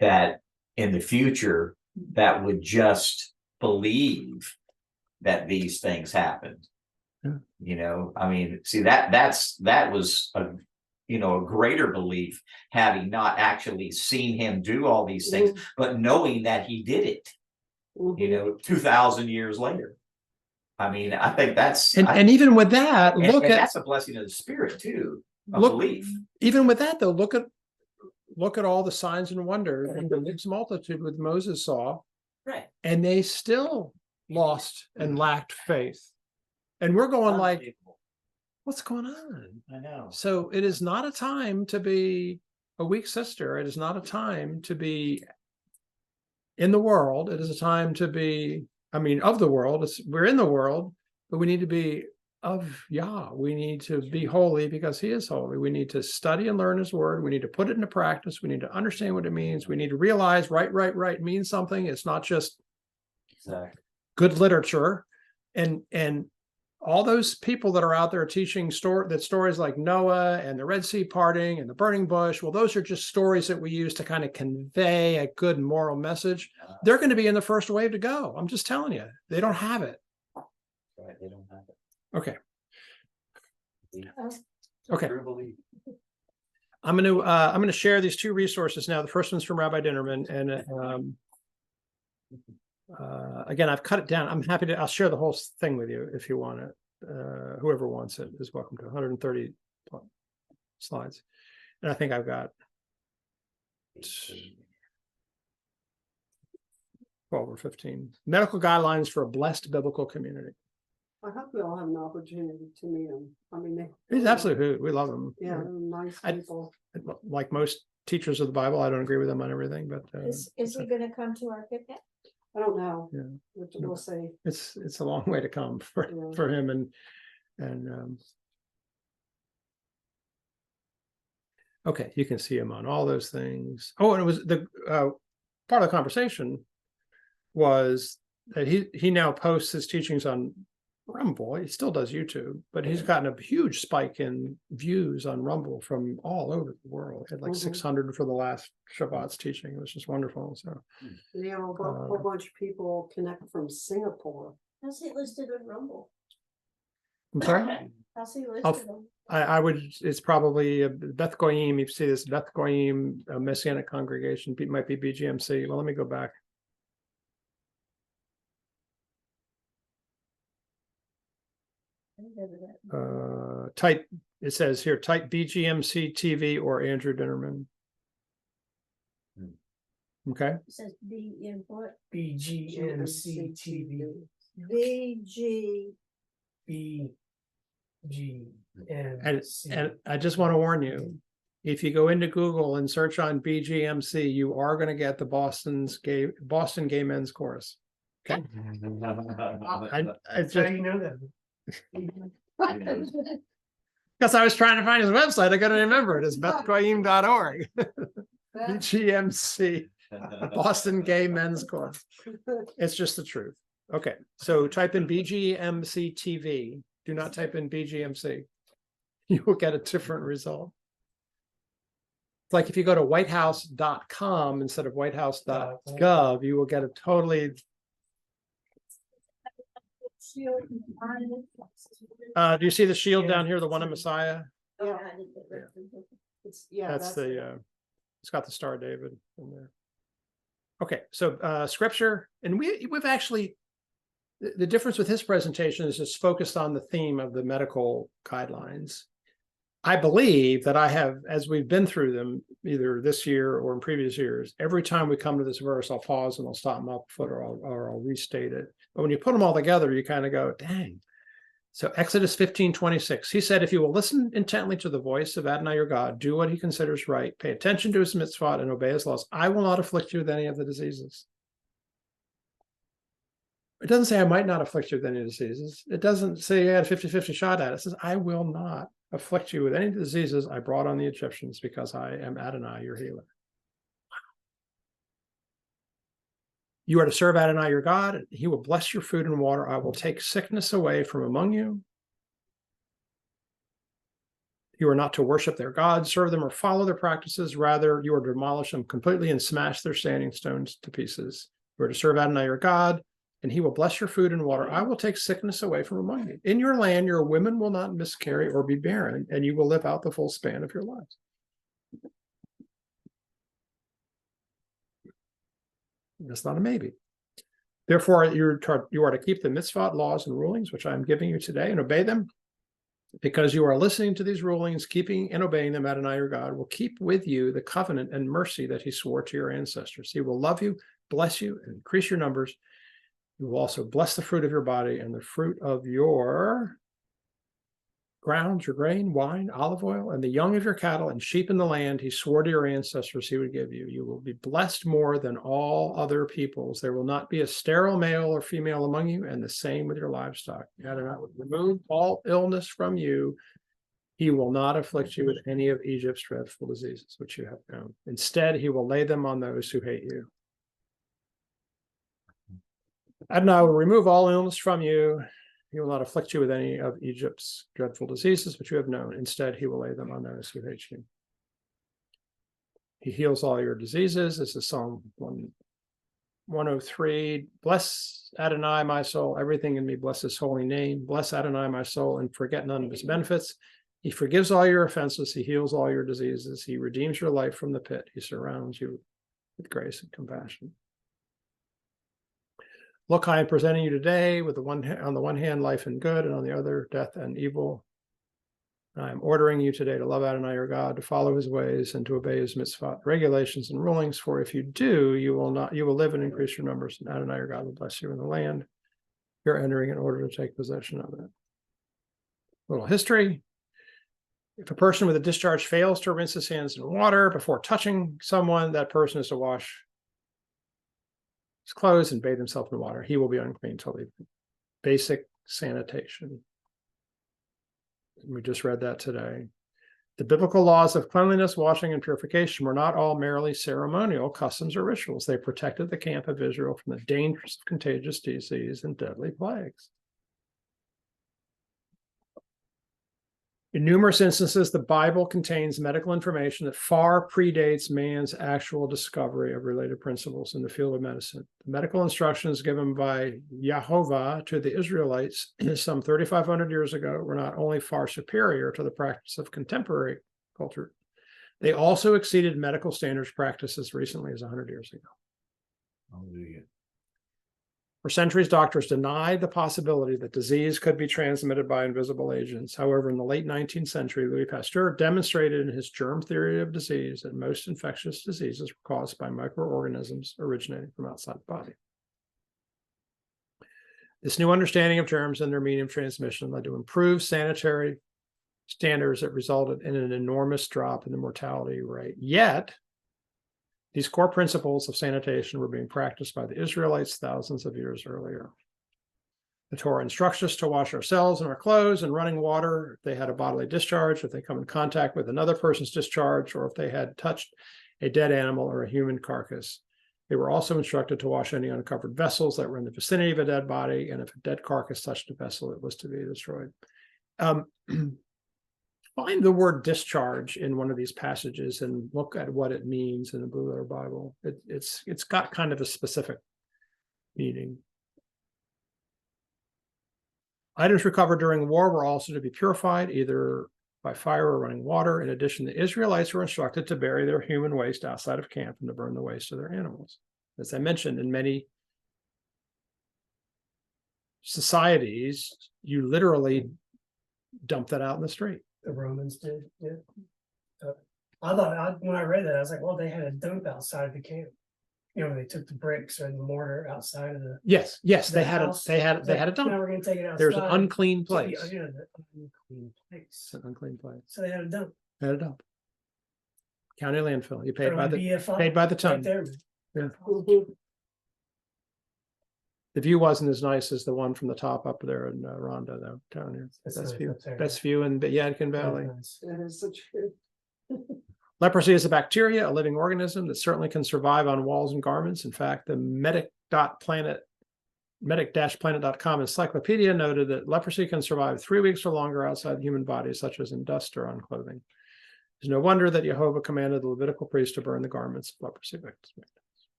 that in the future that would just believe that these things happened? Yeah. You know, I mean, see that was a greater belief, having not actually seen him do all these things, but knowing that he did it, 2,000 years later. I mean, I think that's and even with that, that's a blessing of the Spirit too. Belief. Even with that, though, look at all the signs and wonders and the mixed multitude with Moses saw, Right? And they still lost and lacked faith. And we're going like, what's going on? I know. So it is not a time to be a weak sister. It is not a time to be in the world. It is a time to be, of the world. We're in the world, but we need to be of Yah. We need to be holy because he is holy. We need to study and learn his word. We need to put it into practice. We need to understand what it means. We need to realize right means something. It's not just Exactly. good literature. And all those people that are out there teaching stories like Noah and the Red Sea parting and the burning bush, well, those are just stories that we use to kind of convey a good moral message. They're going to be in the first wave to go. I'm just telling you, they don't have it. Right, they don't have it. Okay. Oh. Okay. True belief. I'm going to share these two resources now. The first one's from Rabbi Dinnerman, and again, I've cut it down. I'm happy to. I'll share the whole thing with you if you want it. Whoever wants it is welcome to. 130 slides, and I think I've got 12 or 15 medical guidelines for a blessed biblical community. I hope we all have an opportunity to meet him. I mean, He's absolutely, we love him. yeah, they're nice I- people. Like most teachers of the Bible, I don't agree with them on everything, but Is he gonna come to our picnic? I don't know. Yeah. We'll see. it's a long way to come for Yeah. him and okay, you can see him on all those things. Oh, and it was the part of the conversation was that he now posts his teachings on Rumble. He still does YouTube, but he's gotten a huge spike in views on Rumble from all over the world. He had like 600 for the last Shabbat's teaching. It was just wonderful. So Yeah, a whole bunch of people connect from Singapore. How's he listed on Rumble? I'm sorry. How's he I'll- listed on? I would, it's probably Beth Goyim. You see this Beth Goyim Messianic congregation, might be BGMC. Well, let me go back. Type, it says here, type BGMC TV or Andrew Dinnerman. Okay. It says B in what? BGMC TV. VG. And I just want to warn you, if you go into Google and search on BGMC, you are going to get the Boston Gay Men's Chorus. Okay. I How just, do you know that? because I was trying to find his website, I couldn't remember it. It's bethgoyim.org. BGMC, Boston Gay Men's Chorus. It's just the truth. Okay, so type in BGMC TV. Do not type in BGMC. You will get a different result. It's like if you go to whitehouse.com instead of whitehouse.gov, you will get a totally. Do you see the shield down here, the one in Messiah? Yeah. That's it's got the Star of David in there. Okay, so scripture, and we've actually, the difference with his presentation is it's focused on the theme of the medical guidelines. I believe that I have, as we've been through them, either this year or in previous years, every time we come to this verse, I'll pause and I'll stop my foot or I'll restate it. But when you put them all together, you kind of go, dang. So Exodus 15:26, he said, if you will listen intently to the voice of Adonai your God, do what he considers right, pay attention to his mitzvot and obey his laws, I will not afflict you with any of the diseases. It doesn't say I might not afflict you with any diseases. It doesn't say I had a 50-50 shot at it. It says, I will not afflict you with any diseases I brought on the Egyptians because I am Adonai, your healer. You are to serve Adonai, your God. He will bless your food and water. I will take sickness away from among you. You are not to worship their gods, serve them, or follow their practices. Rather, you are to demolish them completely and smash their standing stones to pieces. You are to serve Adonai, your God, and he will bless your food and water. I will take sickness away from among you. In your land, your women will not miscarry or be barren, and you will live out the full span of your lives. That's not a maybe. Therefore, you are to keep the mitzvot, laws, and rulings, which I am giving you today, and obey them. Because you are listening to these rulings, keeping and obeying them, Adonai your God will keep with you the covenant and mercy that he swore to your ancestors. He will love you, bless you, and increase your numbers. He will also bless the fruit of your body and the fruit of your ground, your grain, wine, olive oil, and the young of your cattle and sheep in the land he swore to your ancestors he would give you. You will be blessed more than all other peoples. There will not be a sterile male or female among you, and the same with your livestock. Adonai will remove all illness from you. He will not afflict you with any of Egypt's dreadful diseases, which you have known. Instead, he will lay them on those who hate you. Adonai will remove all illness from you. He will not afflict you with any of Egypt's dreadful diseases, which you have known. Instead, he will lay them on those who hate you. He heals all your diseases. This is Psalm 103. Bless Adonai, my soul. Everything in me bless his holy name. Bless Adonai, my soul, and forget none of his benefits. He forgives all your offenses. He heals all your diseases. He redeems your life from the pit. He surrounds you with grace and compassion. Look, I am presenting you today with on the one hand, life and good, and on the other, death and evil. I am ordering you today to love Adonai your God, to follow his ways, and to obey his mitzvot, regulations, and rulings. For if you do, you will live and increase your numbers, and Adonai your God will bless you in the land you're entering in order to take possession of it. Little history. If a person with a discharge fails to rinse his hands in water before touching someone, that person is to wash his clothes and bathe himself in water. He will be unclean until evening. Basic sanitation. We just read that today. The biblical laws of cleanliness, washing, and purification were not all merely ceremonial customs or rituals. They protected the camp of Israel from the dangers of contagious disease and deadly plagues. In numerous instances, the Bible contains medical information that far predates man's actual discovery of related principles in the field of medicine. The medical instructions given by Yahusha to the Israelites some 3,500 years ago were not only far superior to the practice of contemporary culture, they also exceeded medical standards practiced as recently as 100 years ago. Hallelujah. For centuries, doctors denied the possibility that disease could be transmitted by invisible agents. However, in the late 19th century, Louis Pasteur demonstrated in his germ theory of disease that most infectious diseases were caused by microorganisms originating from outside the body. This new understanding of germs and their medium of transmission led to improved sanitary standards that resulted in an enormous drop in the mortality rate. Yet, these core principles of sanitation were being practiced by the Israelites thousands of years earlier. The Torah instructs us to wash ourselves and our clothes in running water if they had a bodily discharge, if they come in contact with another person's discharge, or if they had touched a dead animal or a human carcass. They were also instructed to wash any uncovered vessels that were in the vicinity of a dead body, and if a dead carcass touched a vessel, it was to be destroyed. Find the word discharge in one of these passages and look at what it means in the Blue Letter Bible. It's got kind of a specific meaning. Items recovered during war were also to be purified, either by fire or running water. In addition, the Israelites were instructed to bury their human waste outside of camp and to burn the waste of their animals. As I mentioned, in many societies, you literally dump that out in the street. The Romans did, yeah. I thought, when I read that, I was like, well, they had a dump outside the camp. You know, they took the bricks or the mortar outside of the. Yes, they had house. they had a dump. Now we're gonna take it outside. There's an unclean place. Yeah, the unclean place. It's an unclean place. So they had a dump. They had a dump. County landfill. You paid Or by like the BFI, paid by the ton. right there. Yeah. Mhm. The view wasn't as nice as the one from the top up there in Rhonda, though. Down here, That's best nice view. up there. Best view in the Yadkin Valley. Very nice. That is the truth. Leprosy is a bacteria, a living organism that certainly can survive on walls and garments. In fact, the medic-planet.com encyclopedia noted that leprosy can survive 3 weeks or longer outside the human body, such as in dust or on clothing. It's no wonder that Jehovah commanded the Levitical priest to burn the garments of leprosy victims.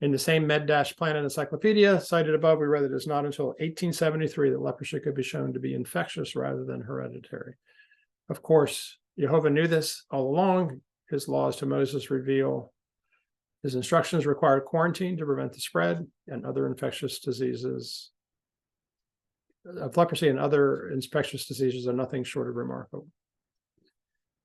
In the same Med-Planet encyclopedia cited above, we read that it's not until 1873 that leprosy could be shown to be infectious rather than hereditary. Of course, Jehovah knew this all along. His laws to Moses reveal his instructions required quarantine to prevent the spread and other infectious diseases. Of leprosy and other infectious diseases are nothing short of remarkable.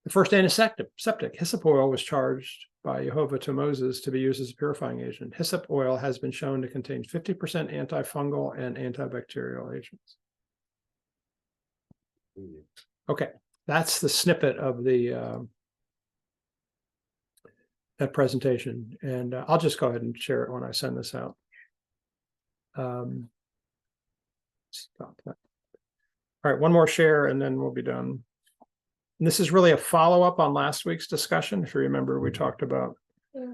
The first antiseptic, hyssop oil, was charged by Jehovah to Moses to be used as a purifying agent. Hyssop oil has been shown to contain 50% antifungal and antibacterial agents. Okay, that's the snippet of the that presentation, and I'll just go ahead and share it when I send this out. Stop that. All right, one more share, and then we'll be done. And this is really a follow-up on last week's discussion. If you remember, we talked about. Yeah.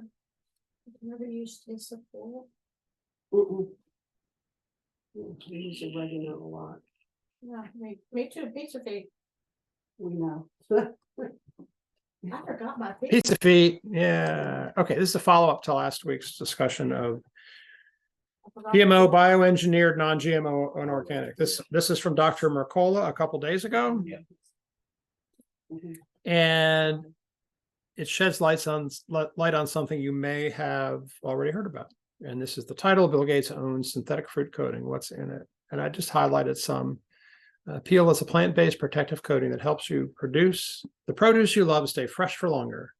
Never used this before. We use oregano a lot. Yeah, me too, pizza feet. We know. I forgot my feet. Pizza feet, yeah. Okay, this is a follow-up to last week's discussion of GMO, bioengineered, non-GMO, and organic. This is from Dr. Mercola a couple days ago. Yeah. And it sheds light on something you may have already heard about. And this is the title: Bill Gates owns synthetic fruit coating. What's in it? And I just highlighted some. Peel is a plant-based protective coating that helps you produce the produce you love stay fresh for longer.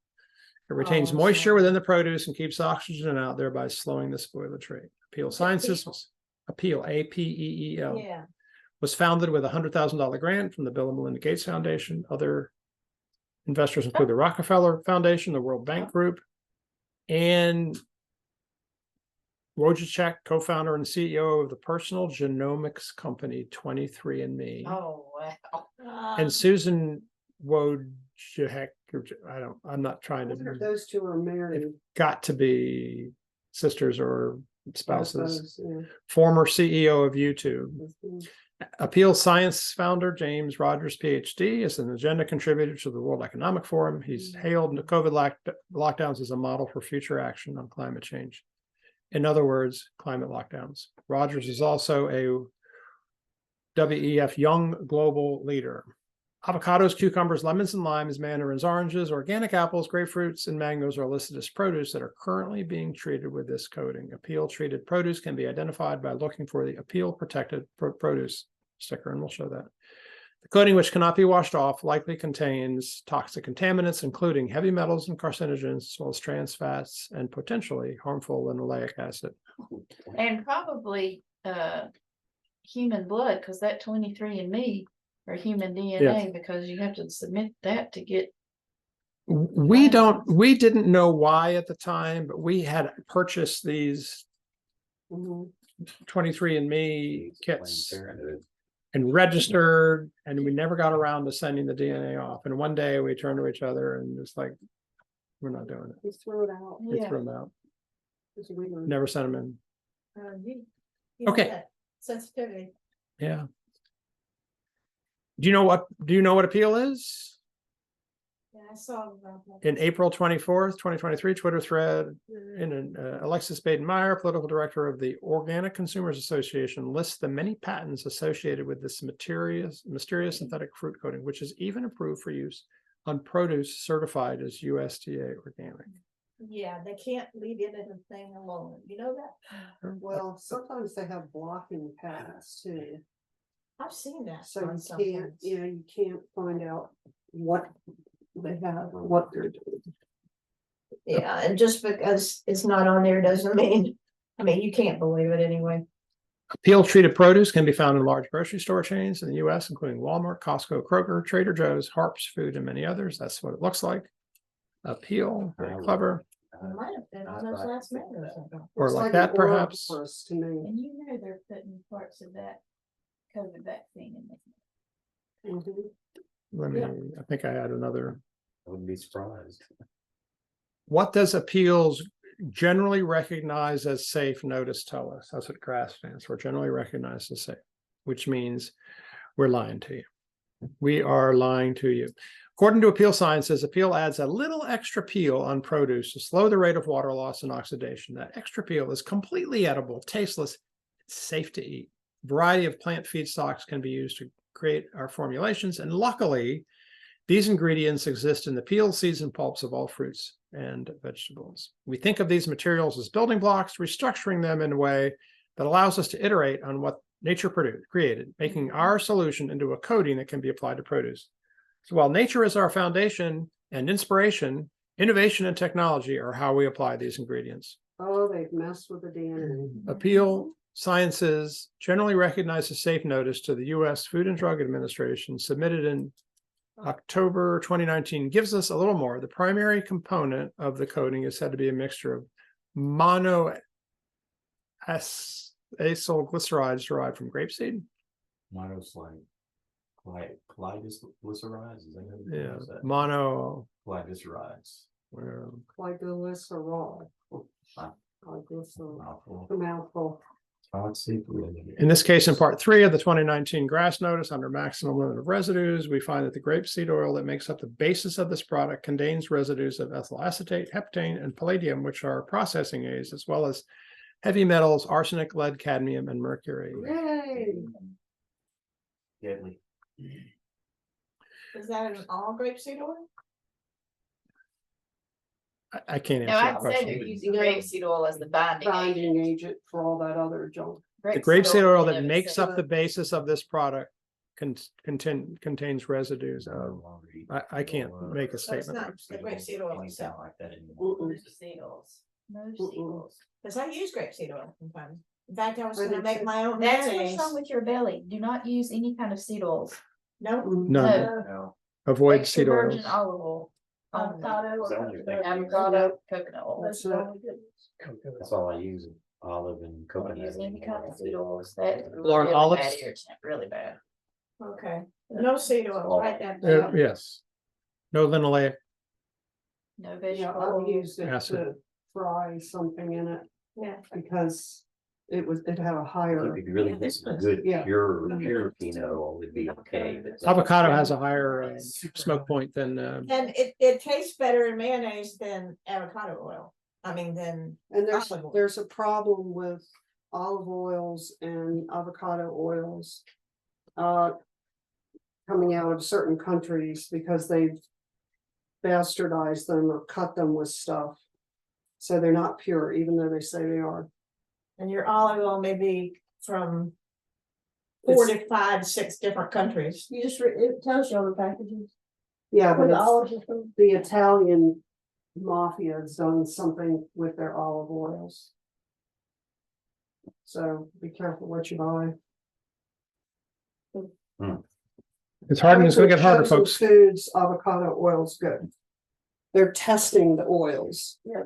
It retains moisture within the produce and keeps oxygen out, thereby slowing the spoilage rate. Apeel Sciences, Apeel, A-P-E-E-L, Yeah. was founded with a $100,000 grant from the Bill and Melinda Gates Foundation. Other investors include the Rockefeller Foundation, the World Bank Group, and Wojciech, co-founder and CEO of the personal genomics company 23andMe. Oh, wow. And Susan Wojciech, I'm not trying to, Those two are married. got to be sisters or spouses. Suppose, yeah. Former CEO of YouTube. Mhm. Apeel Science founder James Rogers, PhD, is an agenda contributor to the World Economic Forum. He's hailed the COVID lockdowns as a model for future action on climate change. In other words, climate lockdowns. Rogers is also a WEF Young Global Leader. Avocados, cucumbers, lemons, and limes, mandarins, oranges, organic apples, grapefruits, and mangoes are listed as produce that are currently being treated with this coating. Apeel treated produce can be identified by looking for the Apeel protected produce sticker, and we'll show that. The coating, which cannot be washed off, likely contains toxic contaminants, including heavy metals and carcinogens, as well as trans fats and potentially harmful linoleic acid. And probably human blood, because that 23andMe or human DNA, because you have to submit that to get. We didn't know why at the time, but we had purchased these Mhm. 23andMe kits and registered, and we never got around to sending the DNA off. And one day we turned to each other and it's like, we're not doing it. He threw it out. We threw them out, It's weird. never sent them in. You Okay. know that sensitivity. Yeah. Do you know what Apeel is? Yeah, I saw about that. In April 24th, 2023, Twitter thread in Alexis Baden-Meyer, political director of the Organic Consumers Association, lists the many patents associated with this mysterious synthetic fruit coating, which is even approved for use on produce certified as USDA organic. Yeah, they can't leave it in a thing alone. You know that? Well, sometimes they have blocking patterns too. I've seen that. So on you some can't, things. you can't find out what they have or what they're doing. Yeah, and just because it's not on there doesn't mean, you can't believe it anyway. Apeel treated produce can be found in large grocery store chains in the US, including Walmart, Costco, Kroger, Trader Joe's, Harps Food, and many others. That's what it looks like. Apeel, very clever. It might have been on those last mangoes. I thought. Or Looks like an that, perhaps. Ouroboros to me. And you know they're putting parts of that COVID vaccine in there. Mhm. I think I had another. I wouldn't be surprised. What does Appeals generally recognized as safe notice tell us? That's what GRAS stands for, generally recognized as safe, which means we're lying to you. We are lying to you. According to Apeel Sciences, Apeel adds a little extra peel on produce to slow the rate of water loss and oxidation. That extra peel is completely edible, tasteless, it's safe to eat. A variety of plant feedstocks can be used to create our formulations, and luckily, these ingredients exist in the peels, seeds, and pulps of all fruits and vegetables. We think of these materials as building blocks, restructuring them in a way that allows us to iterate on what nature created, making our solution into a coating that can be applied to produce. So while nature is our foundation and inspiration, innovation and technology are how we apply these ingredients. Oh, they've messed with the DNA. Appeal Sciences generally recognize a safe notice to the U.S. Food and Drug Administration submitted in October 2019 gives us a little more. The primary component of the coating is said to be a mixture of monoacylglycerides derived from grapeseed. Monoglycerides, is that what Yeah, is that? mono. Glycerides. Glycerol. Glycerol. Mouthful. A mouthful. Let's see. In this case, in part 3 of the 2019 GRAS notice under maximum limit of residues, we find that the grapeseed oil that makes up the basis of this product contains residues of ethyl acetate, heptane, and palladium, which are processing aids, as well as heavy metals, arsenic, lead, cadmium, and mercury. Yay! Deadly. Is that in all grapeseed oil? I can't No, answer that I'd say question. they're using grapeseed oil as the binding agent. Binding agent for all that other junk. The grapeseed oil in that and of makes itself. up the basis of this product contains residues of, I can't make a So it's statement. not the grapeseed oil Anything itself, like that anymore. Mm-mm. Most seed oils. because I use grapeseed oil sometimes. In fact, I was I gonna did make too. my own That's mayonnaise. what's wrong with your belly. Do not use any kind of seed oils. No. Mm. None. No. Avoid Extra seed oils. virgin olive oil. Avocado Is that what you're thinking? Avocado, coconut oil. That's it. That's all I use, olive and Don't coconut. use any kind of seed oils. That's Lauren, really olives? bad irritant, really bad. Okay, no seed oil, write that Uh, down. yes. No linoleic. No Yeah, vegetable I've oil. used it Acid. to fry something in it Yeah. because it had a higher. If you really get some good Yeah. pure peanut oil, would be okay. but- Avocado has a higher smoke point than, And it tastes better in mayonnaise than avocado oil. I mean, than And olive oil. there's a problem with olive oils and avocado oils. Coming out of certain countries because they've bastardized them or cut them with stuff. So they're not pure, even though they say they are. And your olive oil may be from 4 to 5, 6 different countries. You just, it tells you on the packages. Yeah, Where but the it's, olives are from. the Italian mafia has done something with their olive oils. So be careful what you buy. it's hard and it's gonna get harder, Chosen folks. Foods, avocado oil's good. They're testing the oils. Yeah.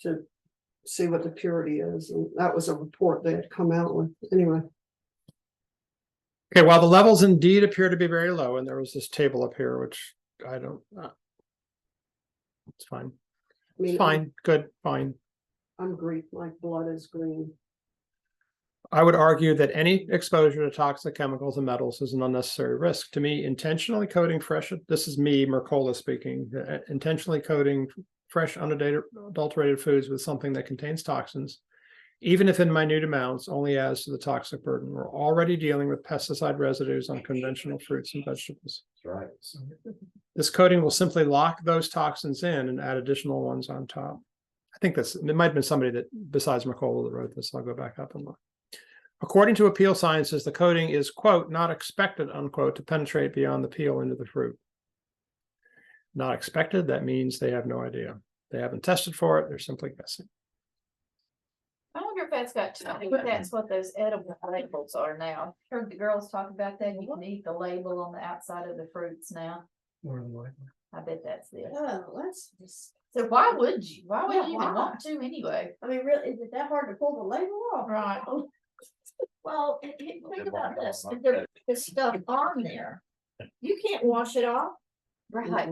To see what the purity is, and that was a report they had come out with, anyway. Okay, while the levels indeed appear to be very low, and there was this table up here, which I don't. It's fine. I mean, It's fine, good, fine. I'm Greek, my blood is green. I would argue that any exposure to toxic chemicals and metals is an unnecessary risk. To me, intentionally coating fresh, this is me, Mercola speaking, intentionally coating fresh, unadulterated foods with something that contains toxins, even if in minute amounts, only adds to the toxic burden. We're already dealing with pesticide residues on conventional fruits and vegetables. That's right. This coating will simply lock those toxins in and add additional ones on top. I think it might have been somebody that besides Mercola that wrote this. I'll go back up and look. According to Appeal Sciences, the coating is, quote, not expected, unquote, to penetrate beyond the peel into the fruit. Not expected, that means they have no idea. They haven't tested for it, they're simply guessing. I wonder if that's got to do with that's what those edible labels are now. Heard the girls talk about that. You can eat the label on the outside of the fruits now. More than likely. I bet that's it. Oh, that's just, So why would you? Why would Yeah, you why? even want to anyway? I mean, really, is it that hard to pull the label off? Right. Well, think about this, if there's stuff on there, you can't wash it off, Right.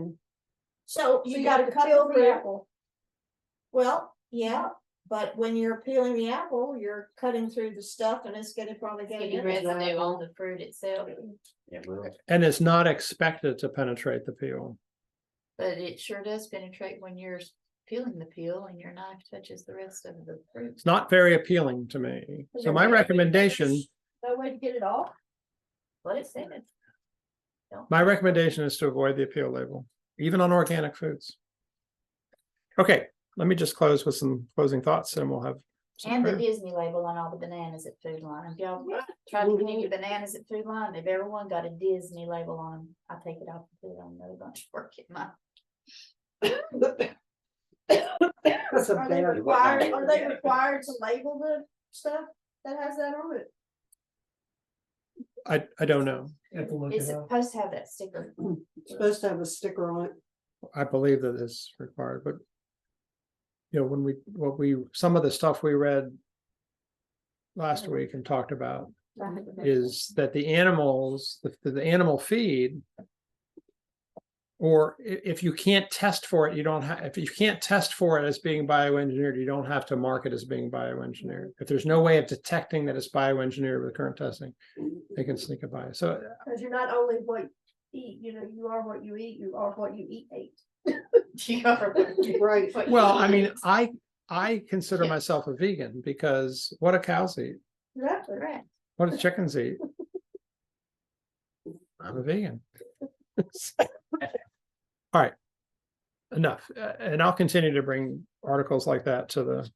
so So you you gotta have to cut peel through. the apple. Well, yeah, but when you're peeling the apple, you're cutting through the stuff and it's gonna probably get Any in residue on the fruit itself, Yeah, well, And it's not expected to penetrate the peel. but it sure does penetrate when you're peeling the peel and your knife touches the rest of the fruit. It's not very appealing to me. So my recommendation, No way to get it off? What it said. my recommendation is to avoid the appeal label, even on organic foods. Okay, let me just close with some closing thoughts and we'll have And the true. Disney label on all the bananas at Food Line. If y'all tried to get your bananas at Food Line, if everyone got a Disney label on them, I take it off and put it on another bunch of work at mine. That's a Are they bad. required to label the stuff that has that on it? I don't know. Have to look It's it up. supposed to have that sticker. Supposed to have a sticker on it. I believe that it's required, but you know, some of the stuff we read last week and talked about is that the animals, the animal feed, or if you can't test for it, you don't have, if you can't test for it as being bioengineered, you don't have to mark it as being bioengineered. If there's no way of detecting that it's bioengineered with current testing, they can sneak it by. So Cause you're not only what you eat, you know, you are what you eat, you are what you ate. Right. well, I mean, I consider myself a vegan because what do cows eat? Exactly. Correct. What do chickens eat? I'm a vegan. All right, enough. And I'll continue to bring articles like that to the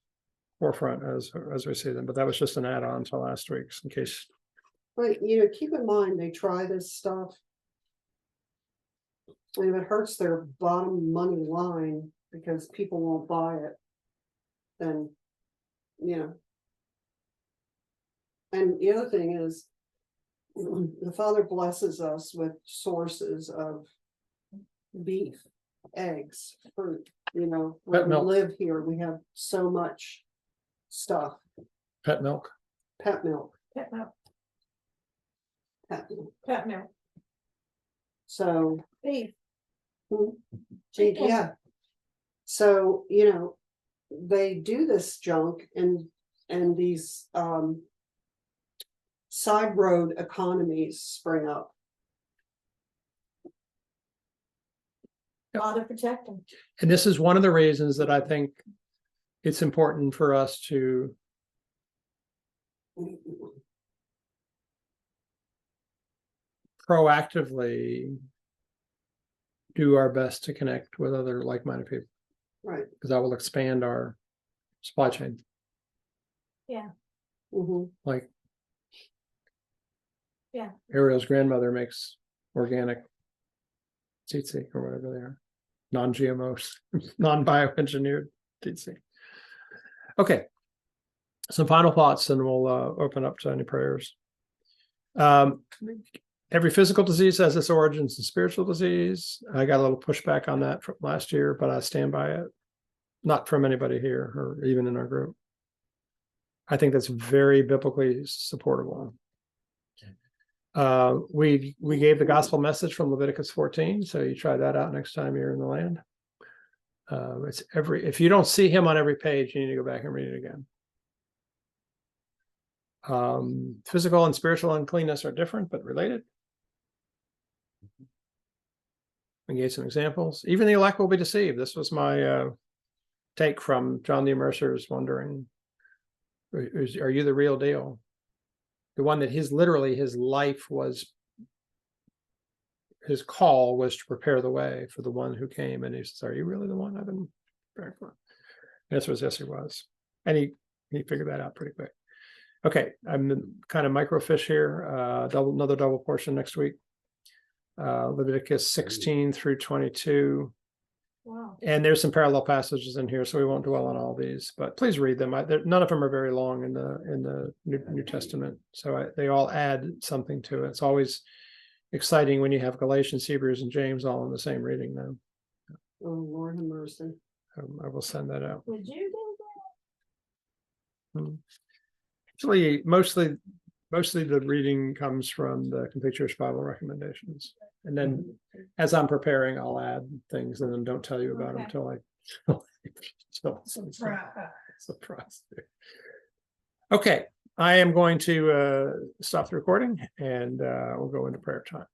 forefront as we see them. But that was just an add-on to last week's, in case. But, you know, keep in mind, they try this stuff. And if it hurts their bottom money line because people won't buy it, then, you know. And the other thing is, the Father blesses us with sources of beef, eggs, fruit, you know, when Pet we milk. live here, we have so much stuff, Pet milk. pet milk, Pet milk, pet milk. pet milk, So, beef. chicken. Yeah. So, you know, they do this junk and these side road economies spring up. Father protect them. And this is one of the reasons that I think it's important for us to proactively do our best to connect with other like-minded people, Right. because that will expand our supply chain. Mm-hmm. Like, Yeah. Ariel's grandmother makes organic tsetse or whatever they are, non-GMOs, non-bioengineered tsetse. Okay, some final thoughts, and we'll open up to any prayers. Every physical disease has its origins in spiritual disease. I got a little pushback on that from last year, but I stand by it. Not from anybody here or even in our group. I think that's very biblically supportable. We gave the gospel message from Leviticus 14, so you try that out next time you're in the land. If you don't see him on every page, you need to go back and read it again. Physical and spiritual uncleanness are different but related. We gave some examples. Even the elect will be deceived. This was my take from John D. Mercer's wondering, are you the real deal? The one that his life was, his call was to prepare the way for the one who came. And he says, are you really the one I've been preparing for? The answer was yes, he was. And he figured that out pretty quick. Okay, I'm kind of microfish here. Another double portion next week. Leviticus 16 through 22. Wow. And there's some parallel passages in here, so we won't dwell on all these, but please read them. None of them are very long in the New Testament, so they all add something to it. It's always exciting when you have Galatians, Hebrews, and James all in the same reading. Now, Oh, Lord have mercy. I will send that out. Would you do Actually, mostly the reading comes from the Complete Church Bible recommendations, and then as I'm preparing, I'll add things, and then don't tell you about them until surprise. Okay, I am going to stop the recording, and we'll go into prayer time.